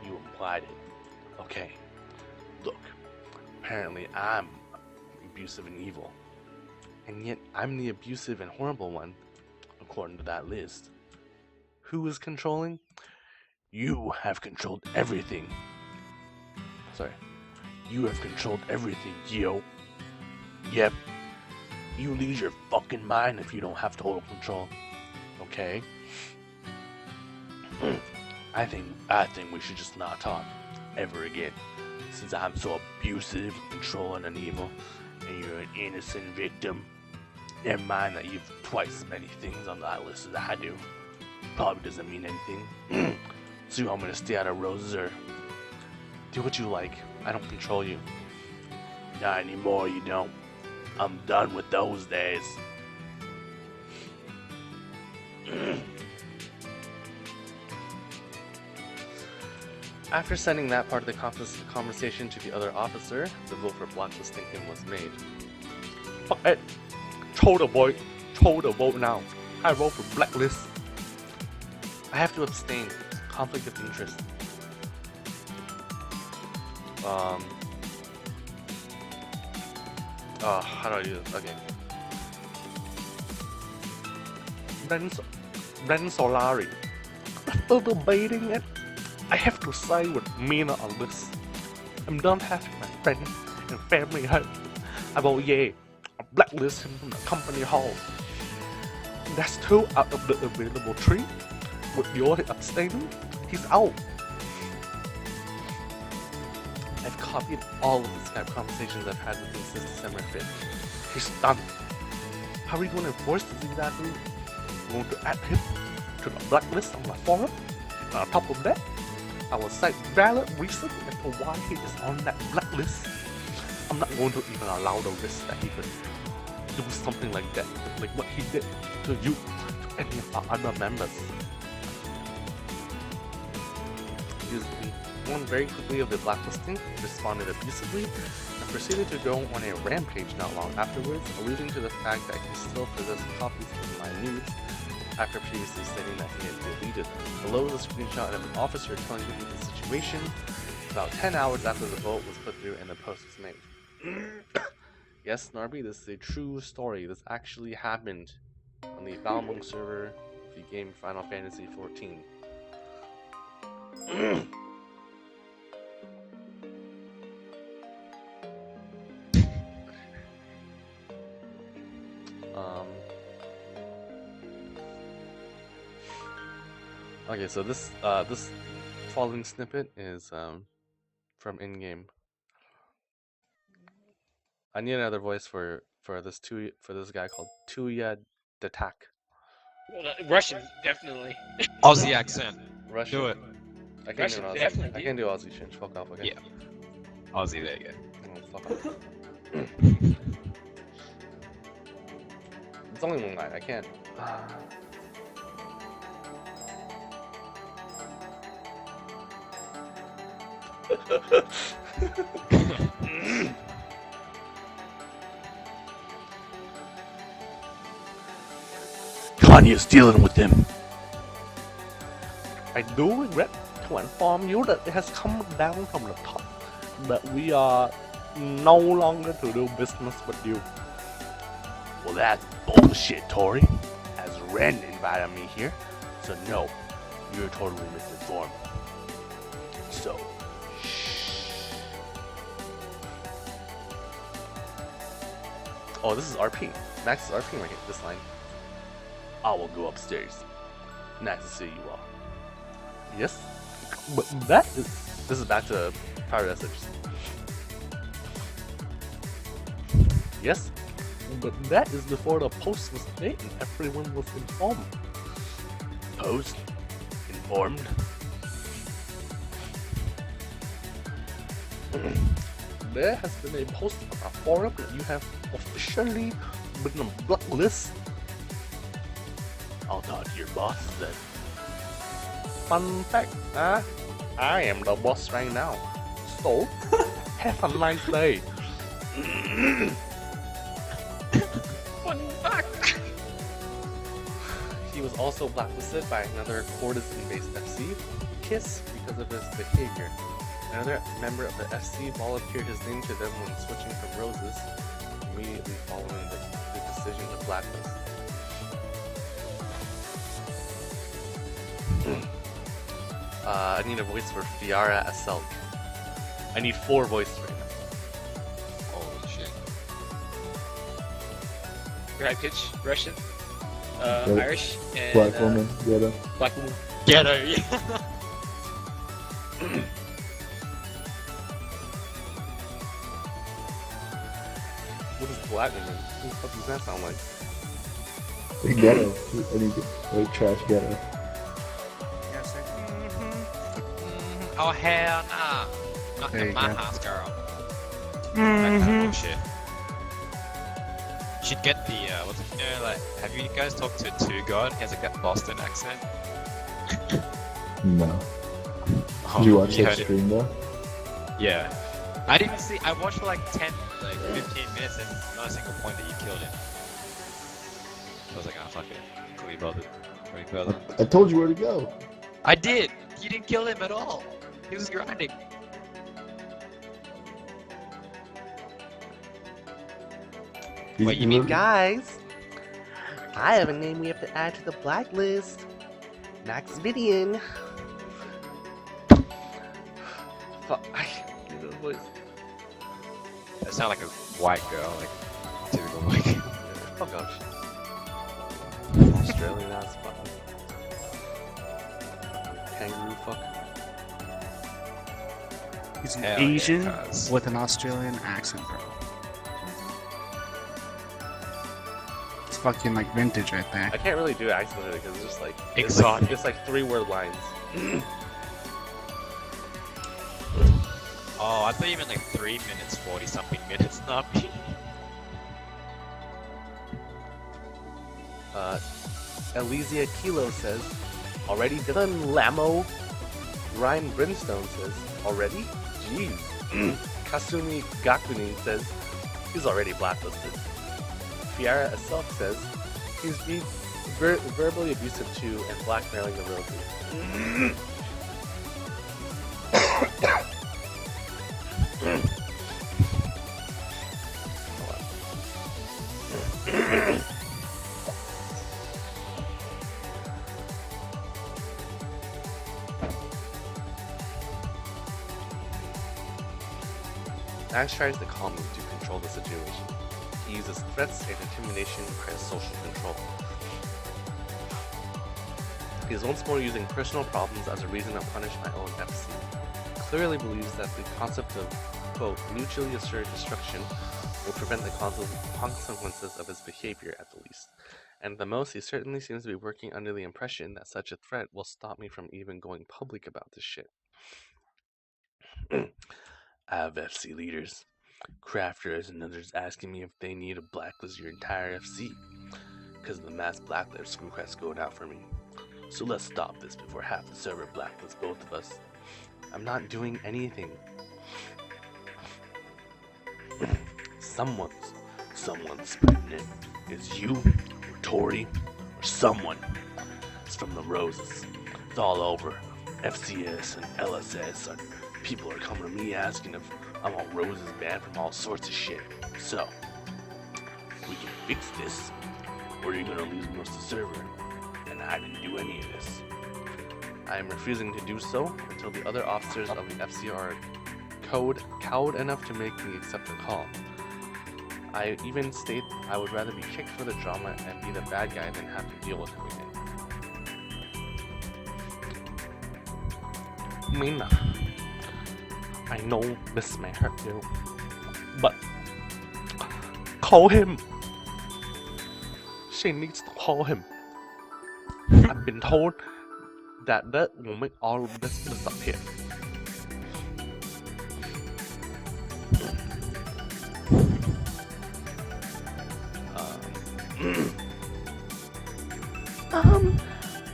You implied it. Okay, look, apparently I'm abusive and evil. And yet I'm the abusive and horrible one, According to that list, who is controlling. you have controlled everything. Sorry. You have controlled everything, yo. Yep. You lose your fucking mind if you don't have total control. Okay? I think we should just not talk ever again. Since I'm so abusive, controlling, and evil, and you're an innocent victim. Never mind that you've twice as many things on that list as I do. Probably doesn't mean anything. So you want me to stay out of roses or do what you like? I don't control you. Not anymore, you don't. I'm done with those days. After sending that part of the conversation to the other officer, the vote for blacklisting him was made. Fuck it! Throw the boy! Throw the vote now! I vote for blacklist! I have to abstain. Conflict of interest. How do I do this? Okay. Ben Solari. After debating it, I have to side with Mina on this. I'm done having my friends and family hurt. I vote yay. I blacklist him from the company hall. That's 2 out of the available 3. With your abstaining, he's out. I've copied all of the Skype conversations I've had with him since December 5th. He's done. How are we going to enforce this exactly? We're going to add him to the blacklist on my forum. And on top of that, I will cite valid reason as to why he is on that blacklist. I'm not going to even allow the risk that he could do something like that, like what he did to you, to any of our other members. He's warned very quickly of the blacklisting, responded abusively, and proceeded to go on a rampage not long afterwards, alluding to the fact that he still possessed copies of my nudes after previously stating that he had deleted them. Below is a screenshot of an officer telling me the situation about 10 hours after the vote was put through and the post was made. Yes, Narby, this is a true story. This actually happened on the balmung server of the game Final Fantasy XIV. Okay, so this following snippet is from in-game. I need another voice for this guy called Tuya Detak. Russian, definitely. Aussie accent. Russian. Do it. I can't Russian, do Aussie. definitely, I can't do Aussie. Change. Fuck off. Okay. Yeah. Aussie, there you go. Oh, fuck off. It's only one line. I can't. Kanye's dealing with them. I do regret to inform you that it has come down from the top that we are no longer to do business with you. Well, that's bullshit, Tori. As Ren invited me here, so no, you're totally misinformed. So, shh. Oh, this is RP. Max is RP right here. This line. I will go upstairs. Nice to see you all. Yes, but that is. This is back to Power Message. Yes, but that is before the post was made and everyone was informed. Post? Informed? There has been a post on our forum that you have officially been on blacklist. I'll talk to your boss then. Fun fact, I am the boss right now. So, have a nice day. Fun fact. He was also blacklisted by another courtesan-based FC, Kiss, because of his behavior. Another member of the FC volunteered his name to them when switching from Roses, immediately following the decision to blacklist. I need a voice for Fiara Aselk. I need 4 voices right now. Holy shit. Your high pitch, Russian, Yep. Irish, and Black woman, ghetto. Black woman. Ghetto, yeah. What is black woman? What the fuck does that sound like? Ghetto. I need like trash ghetto. Yes, sir. Oh hell nah. Not There in you my go. house, girl. That kind of bullshit. You should get the what's it, you know, like, have you guys talked to Two God? He has like that Boston accent. No. Oh, Did you watch you that heard it? stream though? Yeah. I didn't see. I watched for like 10, like 15 minutes, and not a single point that you killed it. I was like, ah, fuck it. Couldn't be bothered. Couldn't be bothered. I told you where to go. I did. You didn't kill him at all. He was grinding. Wait, you mean Guys, I have a name we have to add to the blacklist. Max Viddion. Fuck, I can't do the voice. That sound like a white girl, like typical white girl. Fuck off. Australian ass fucking kangaroo fuck. He's an Hell yeah, Asian cuz. with an Australian accent, bro. It's fucking like vintage right there. I can't really do accents because it's just like Exotic. It's like 3-word lines. Oh, I thought you meant like 3 minutes, 40 something minutes, not me. Elysia Kilo says, already done, Lamo. Ryan Brimstone says, already? Jeez. Kasumi Gakunin says, he's already blacklisted. Fiara Aself says, he's being verbally abusive to and blackmailing the real dude. Max tries to calm me to control the situation. He uses threats and intimidation as social control. He is once more using personal problems as a reason to punish my own FC. Clearly believes that the concept of, quote, mutually assured destruction will prevent the consequences of his behavior at the least. And at the most, he certainly seems to be working under the impression that such a threat will stop me from even going public about this shit. I have FC leaders, crafters, and others asking me if they need to blacklist your entire FC because of the mass blacklist requests going out for me. So let's stop this before half the server blacklists both of us. I'm not doing anything. Someone's spreading it. It's you, or Tori, or someone. It's from the Roses. It's all over. FCS and LSS and people are coming to me asking if I want Roses banned from all sorts of shit. So, we can fix this, or you're gonna lose most of the server. And I didn't do any of this. I am refusing to do so until the other officers of the FC are cowed enough to make me accept the call. I even state I would rather be kicked for the drama and be the bad guy than have to deal with everything. Mina, I know this may hurt you, but call him. She needs to call him. I've been told that will make all of this disappear.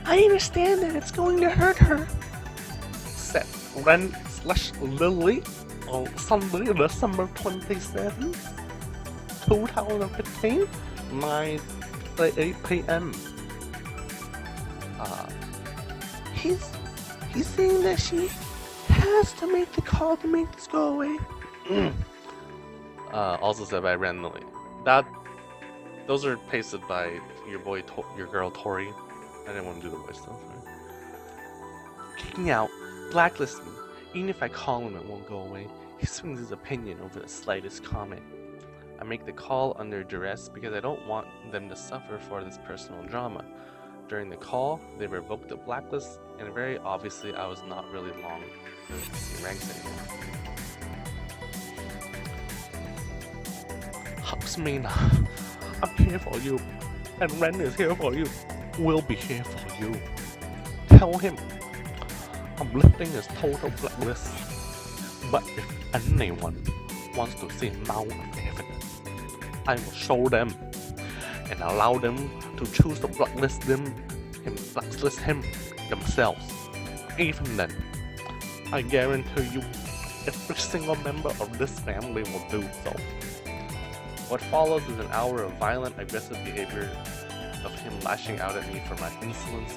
I understand that it's going to hurt her. Set Ren/Lily on Sunday, December 27th, 2015, 9:08 p.m. He's saying that she has to make the call to make this go away. Also said by Ren Lily. Those are pasted by your girl Tori. I didn't want to do the voice though. Kick me out, blacklist me. Even if I call him, it won't go away. He swings his opinion over the slightest comment. I make the call under duress because I don't want them to suffer for this personal drama. During the call, they revoked the blacklist, and very obviously I was not really long in ranks anymore. Huxmina, I'm here for you, and Ren is here for you. We'll be here for you. Tell him I'm lifting his total blacklist. But if anyone wants to see Mount of Evidence, I will show them and allow them to choose to blacklist him themselves. Even then, I guarantee you, every single member of this family will do so. What follows is an hour of violent, aggressive behavior of him lashing out at me for my insolence,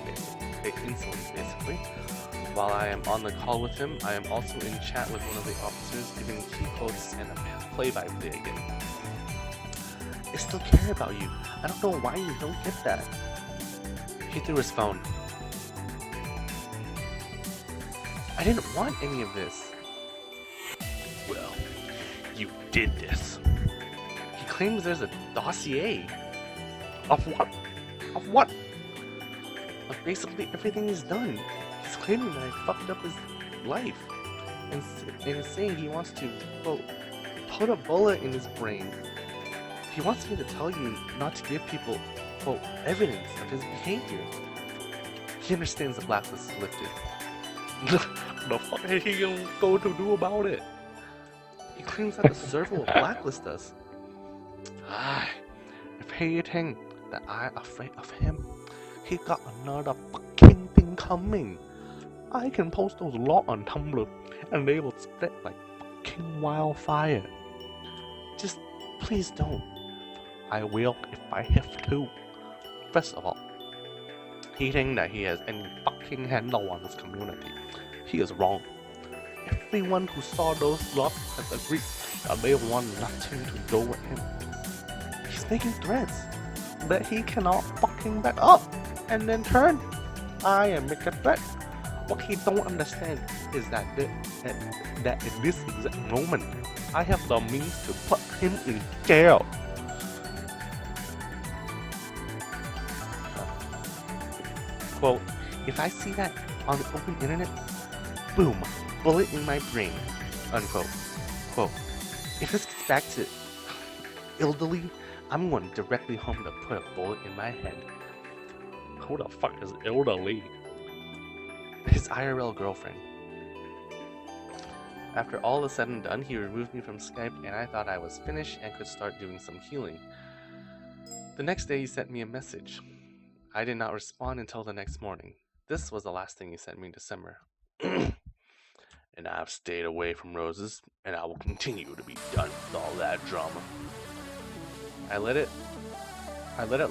basically. While I am on the call with him, I am also in chat with one of the officers, giving key quotes and a play-by-play again. I still care about you. I don't know why you don't get that. He threw his phone. I didn't want any of this. Well, you did this. He claims there's a dossier. Of what? Of what? Of basically everything he's done. He's claiming that I fucked up his life. And is saying he wants to, quote, put a bullet in his brain. He wants me to tell you not to give people, quote, evidence of his behavior. He understands the blacklist is lifted. The fuck is he going to do about it? He claims that the server will blacklist us. If he thinks that I'm afraid of him, he got another fucking thing coming. I can post those logs on Tumblr and they will spread like fucking wildfire. Just please don't. I will if I have to. First of all, he thinks that he has any fucking handle on this community. He is wrong. Everyone who saw those logs has agreed that they want nothing to do with him. He's making threats that he cannot fucking back up and then turn. I am making a threat. What he don't understand is that that in this exact moment, I have the means to put him in jail. Quote, if I see that on the open internet, boom, bullet in my brain, unquote. Quote, if this gets back to elderly, I'm going directly home to put a bullet in my head. Who the fuck is elderly? His IRL girlfriend. After all is said and done, he removed me from Skype and I thought I was finished and could start doing some healing. The next day he sent me a message. I did not respond until the next morning. This was the last thing he sent me in December. And I've stayed away from roses, and I will continue to be done with all that drama. I let it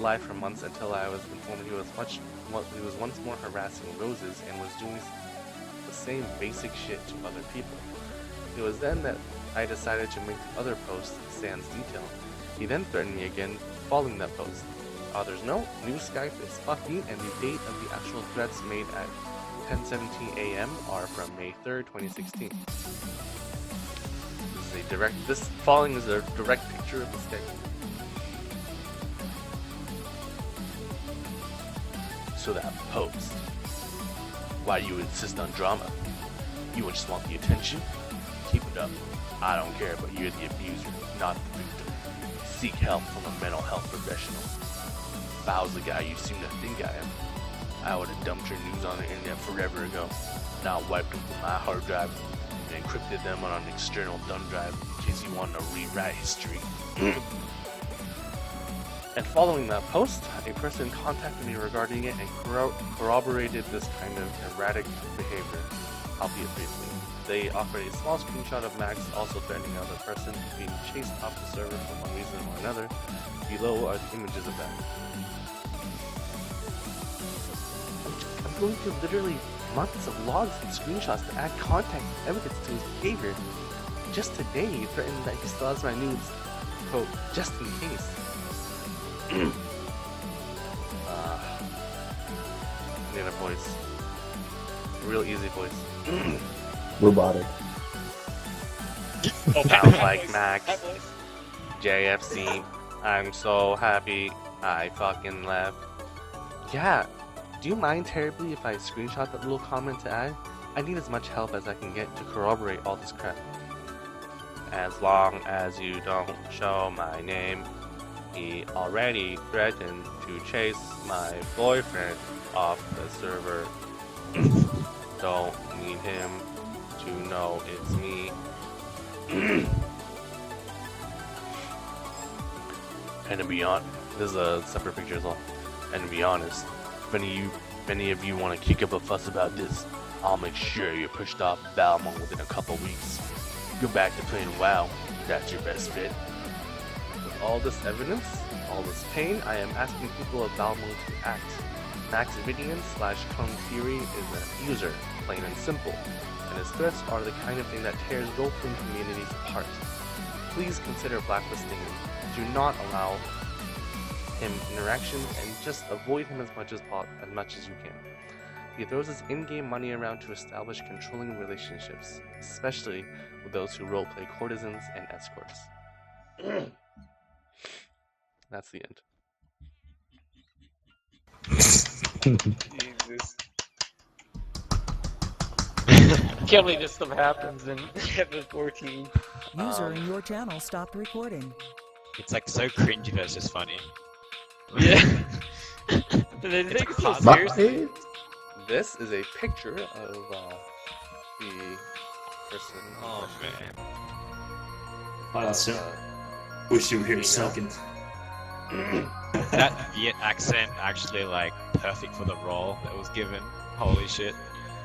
lie for months until I was informed he was once more harassing roses and was doing the same basic shit to other people. It was then that I decided to make the other post sans detail. He then threatened me again following that post. Author's note, new Skype is fucking, and the date of the actual threats made at 10:17 a.m. are from May 3rd, 2016. This following is a direct picture of the Skype. So that post. Why do you insist on drama? You just want the attention? Keep it up. I don't care, but you're the abuser, not the victim. Seek help from a mental health professional. If I was the guy you seem to think I am, I would have dumped your news on the internet forever ago, not wiped them from my hard drive, and encrypted them on an external thumb drive in case you wanted to rewrite history. And following that post, a person contacted me regarding it and corroborated this kind of erratic behavior, albeit briefly. They offered a small screenshot of Max also threatening another person being chased off the server for one reason or another. Below are the images of that. I'm going through literally months of logs and screenshots to add context and evidence to his behavior. Just today, he threatened that he still has my nudes, quote, just in case. Need a voice. Real easy voice. Robotic. Sounds like Max. JFC. I'm so happy I fucking left. Yeah, do you mind terribly if I screenshot that little comment to add? I need as much help as I can get to corroborate all this crap. As long as you don't show my name. He already threatened to chase my boyfriend off the server. Don't need him to know it's me. And to be honest, this is a separate picture as well. And to be honest, if any of you want to kick up a fuss about this, I'll make sure you're pushed off Balmung within a couple weeks. Go back to playing WoW. That's your best fit. With all this evidence, all this pain, I am asking people of Balmung to act. Max Viddion / Kung Theory is a user, plain and simple, and his threats are the kind of thing that tears role-playing communities apart. Please consider blacklisting him. Do not allow him interactions and just avoid him as much as you can. He throws his in-game money around to establish controlling relationships, especially with those who roleplay courtesans and escorts. That's the end. Jesus. Can't believe this stuff happens in Episode 14. User in your channel stopped recording. It's like so cringy, but it's just funny. Yeah. They take it so a seriously. This is a picture of the person. Oh man. Wow, sir. Wish you were here sucking. That Viet accent actually like perfect for the role that was given. Holy shit.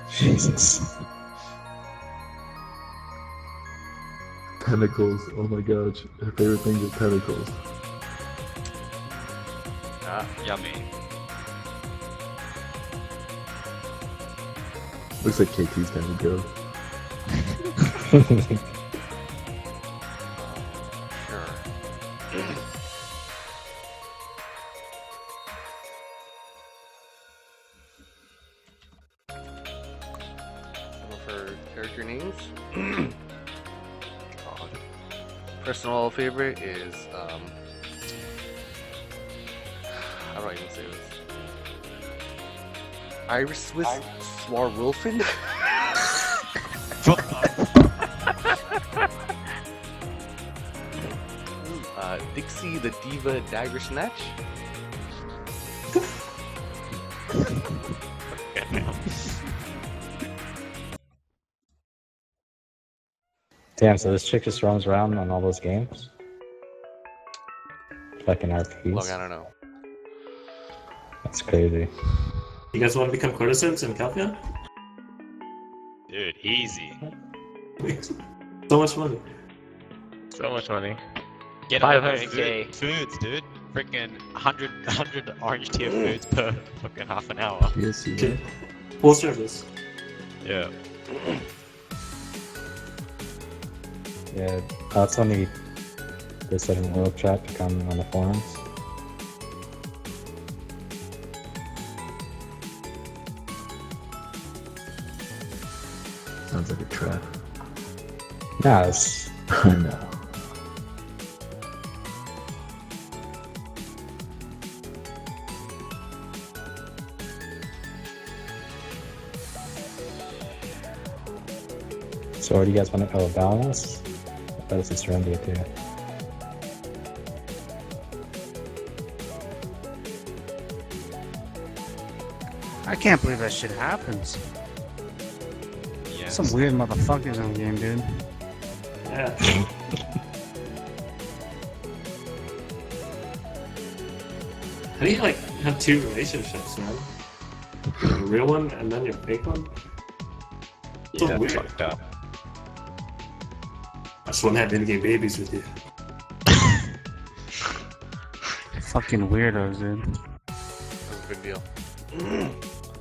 Jesus. Tentacles. Oh my gosh. Her favorite thing is tentacles. Yummy. Looks like KT's gonna go. Sure. Some of her character names. Personal favorite is how do I even say this? Iris Swiss Swarwolfen. Dixie the Diva Dagger Snatch. Damn, so this chick just roams around on all those games? Fucking RPs. Look, I don't know. That's crazy. You guys want to become courtesans in Calphia? Dude, easy. So much money. So much money. Get 500K. foods, dude. Freaking 100 orange tier foods per fucking half an hour. Yes, you Okay. Full service. Yeah. Yeah, that's only they said in world chat to come on the forums. Sounds like a trap. Nah, it's I know. so what do you guys want to balance? That is just Randy too. I can't believe that shit happens. Yes. Some weird motherfuckers in the game, dude. Yeah. How do you like have two relationships, man? Your real one and then your fake one? So Yeah, weird. fucked up. I just want to have in-game babies with you. Fucking weirdos, dude. That's a big deal.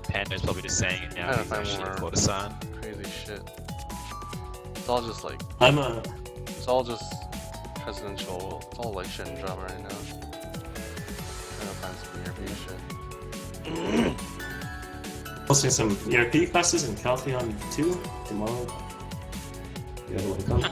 Panda's probably just saying it now. I gotta He's find actually more. for the sun. Crazy shit. It's all just like, I'm a it's all just presidential, it's all like shit and drama right now. Trying to find some ERP shit. hosting some ERP classes in Calpheon 2 tomorrow. You wanna come?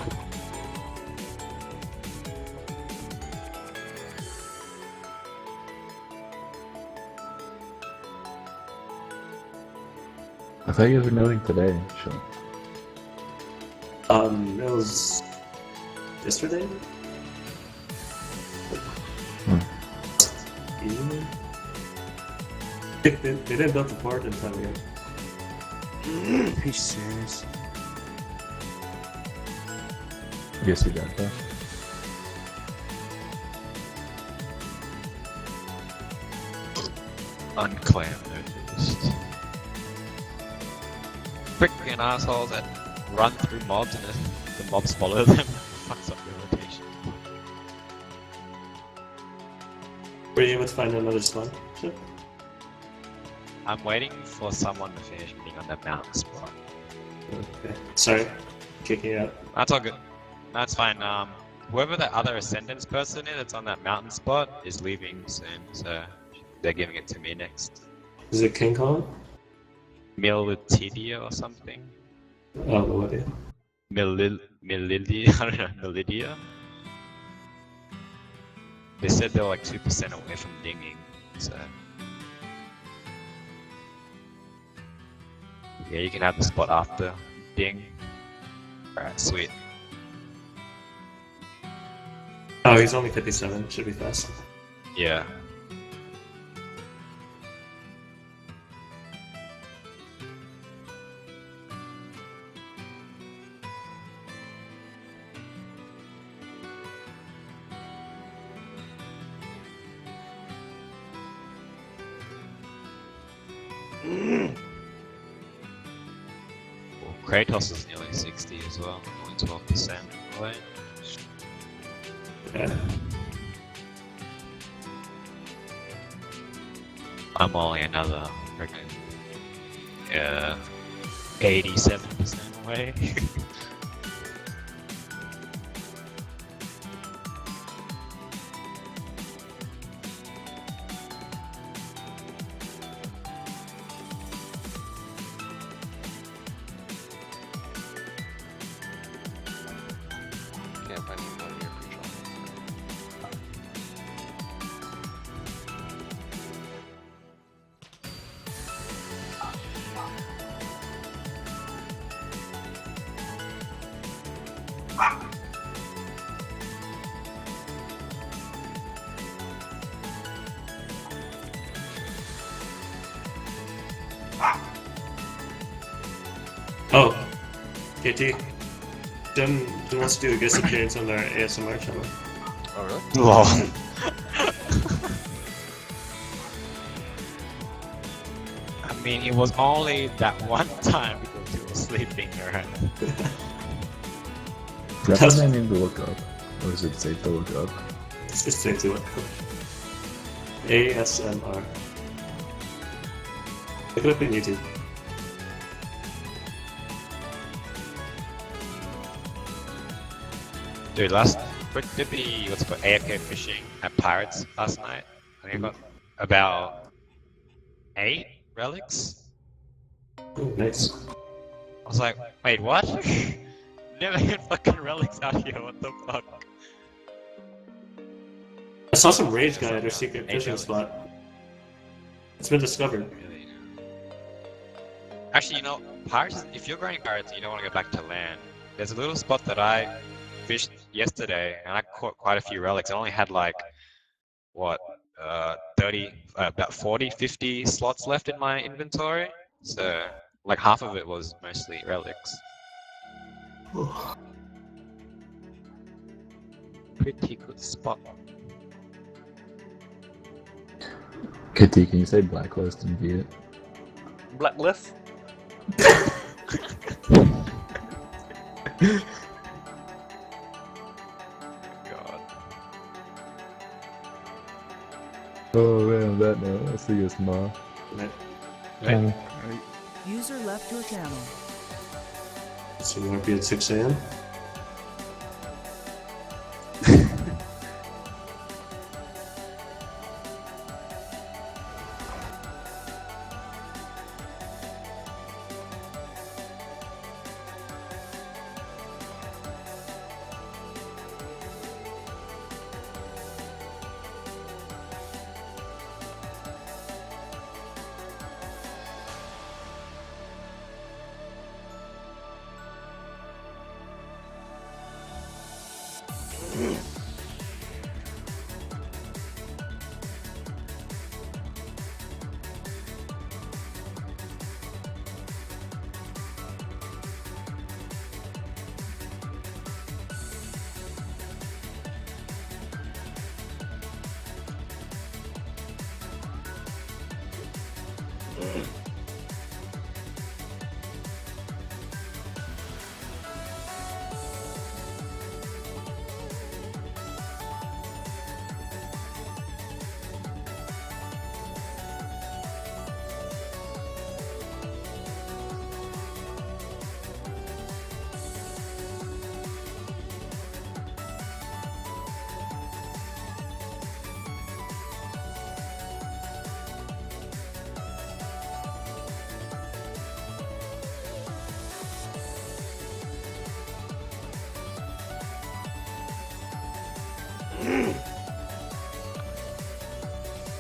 I thought you guys were noting today. Sure. It was yesterday. Evening? They didn't build the port in time yet. Are you serious? I guess you got that. Unclaim noticed. Freaking assholes that run through mobs and the mobs follow them. Fucks up the rotation. Were you able to find another spawn ship? I'm waiting for someone to finish being on that mountain spot. Okay. Sorry. Kicking out. That's all good. That's fine. Whoever the other Ascendance person is that's on that mountain spot is leaving soon, so they're giving it to me next. Is it King Kong? Militidia or something? Oh, what? Yeah. Milidia? I don't know, Milidia? They said they were like 2% away from dinging, so... Yeah, you can have the spot after ding. Alright, sweet. Oh, he's only 57. Should be fast. Yeah. Well, Kratos is nearly 60 as well, only 12% away. Yeah. I'm only another freaking 87% away. Can't find any more near control. Oh, KT. Jen wants to do a guest appearance on our ASMR channel. Oh, really? Lol. I mean, it was only that one time because you were sleeping, right? Is that what I need to look up? Or is it safe to look up? It's just safe to look up. ASMR. Look it up on YouTube. Dude, we did the what's it called AFK fishing at Pirates last night. I think I got about 8 relics. Oh, nice. I was like, wait, what? Never had fucking relics out here. What the fuck? I saw some rage guy at our secret fishing spot. It's been discovered. Really? Actually, you know, pirates. If you're going pirates, and you don't want to go back to land. There's a little spot that I fished yesterday, and I caught quite a few relics. I only had like what 30, about 40, 50 slots left in my inventory. So like half of it was mostly relics. Pretty good spot. Kitty, can you say blacklist and beat it? Blacklist? God. Oh man, that note. I'll see you tomorrow. Right. User left your channel. So we might be at 6 a.m.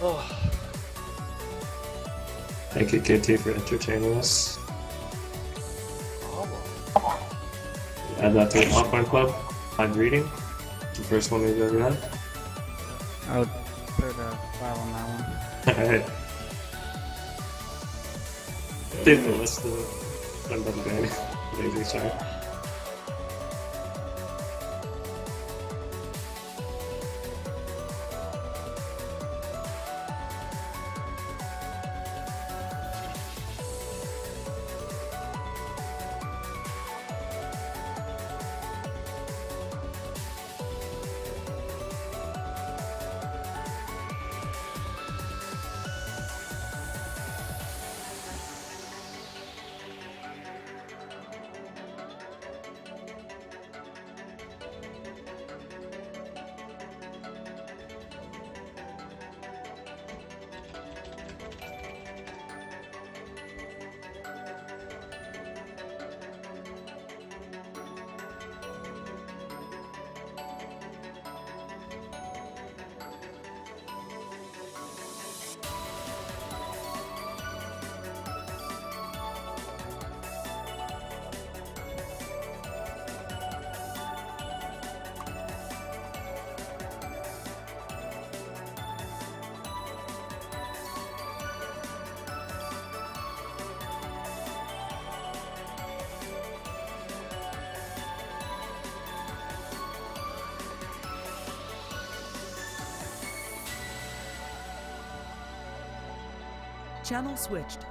Oh, Thank you, KT, for entertaining us. Add that to the Popcorn Club. Live reading. The first one we've ever had. I would put a file on that one. Alright. Did the list of I'm done banning. Lazy, sorry. Channel switched.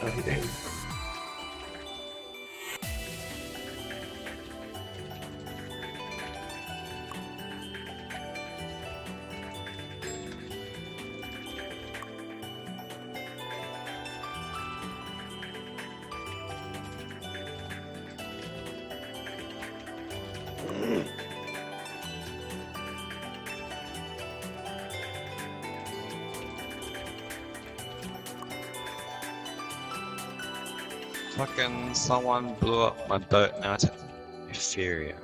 Exciting. Fucking someone blew up my boat now to Ethereum.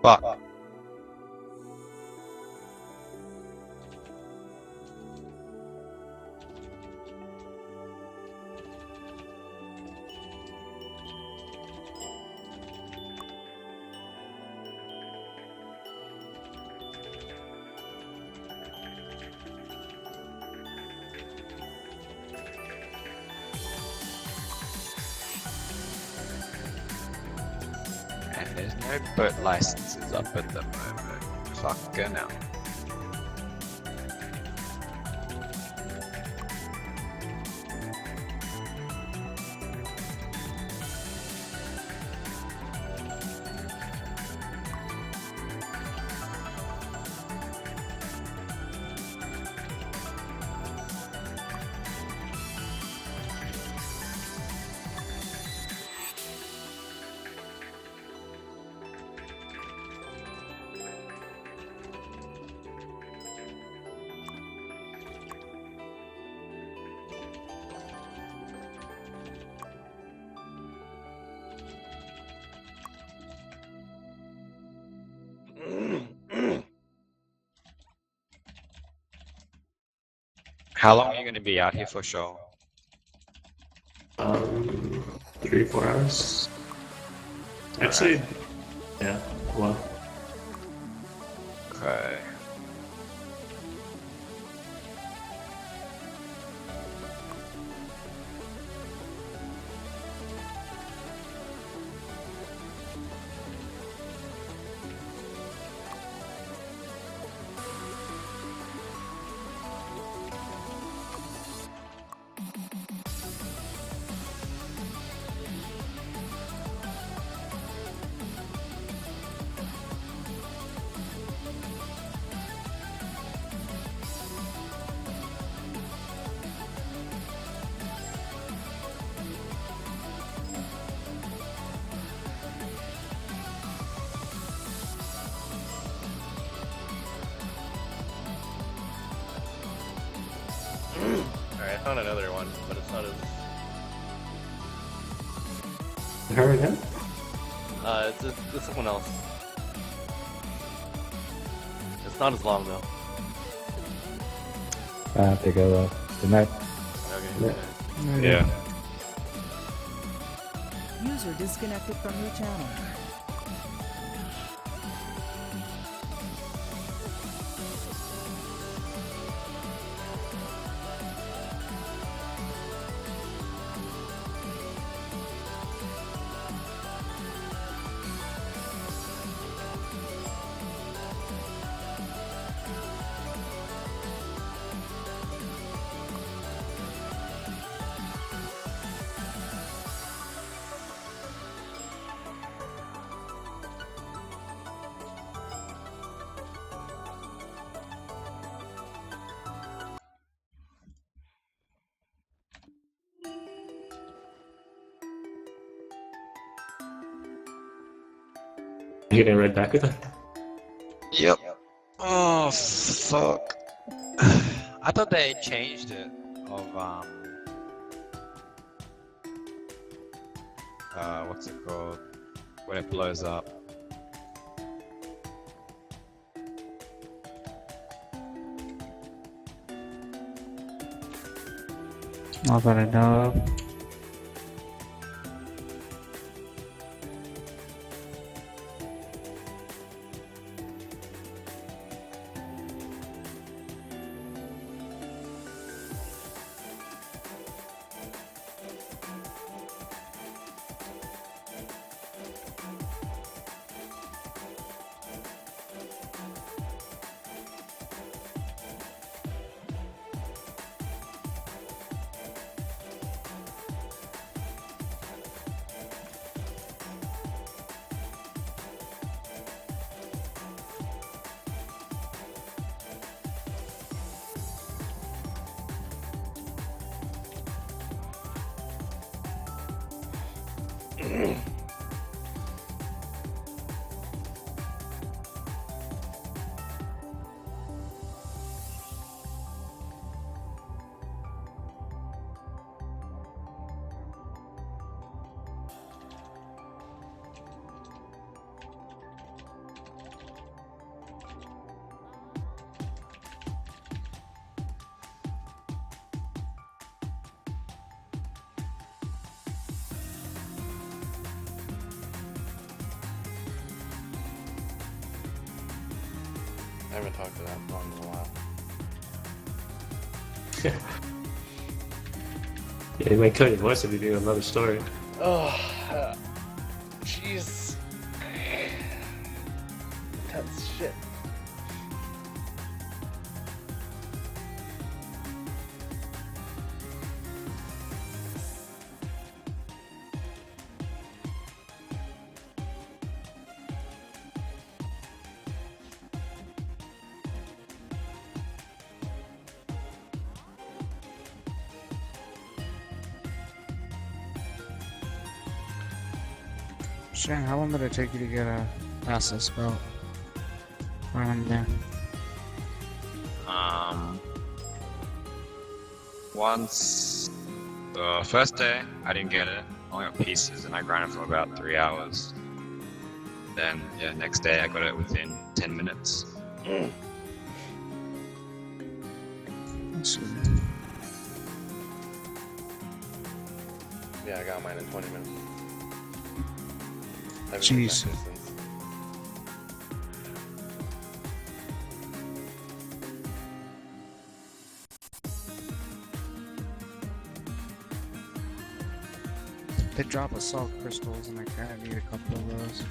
But and there's no boat licenses up at the moment. Fucking hell. How long are you gonna be out here for show? 3-4 hours. Actually, yeah. Well, Okay. Alright, I found another one, but it's not as... her again? it's someone else. It's not as long though. I have to go though. Good night. Okay. Yeah. Yeah. User disconnected from your channel. You getting right back with her? Yep. Oh fuck. I thought they changed it of what's it called? When it blows up. Not that I know of. I haven't talked to that one in a while. Yeah, you might kill your voice if you do another story. Oh, jeez. That's shit. Shane, how long did it take you to get a past this belt? Around there. Once the first day, I didn't get it. I only got pieces, and I grinded for about 3 hours. Then, yeah, next day I got it within 10 minutes. Let's see. Yeah, I got mine in 20 minutes. Jeez. They drop assault crystals and I kinda need a couple of those.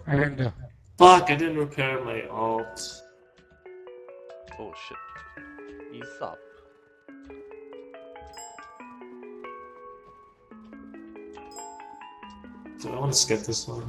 I didn't do. Fuck, I didn't repair my alt. Oh shit. Ease up. Do I want to skip this one?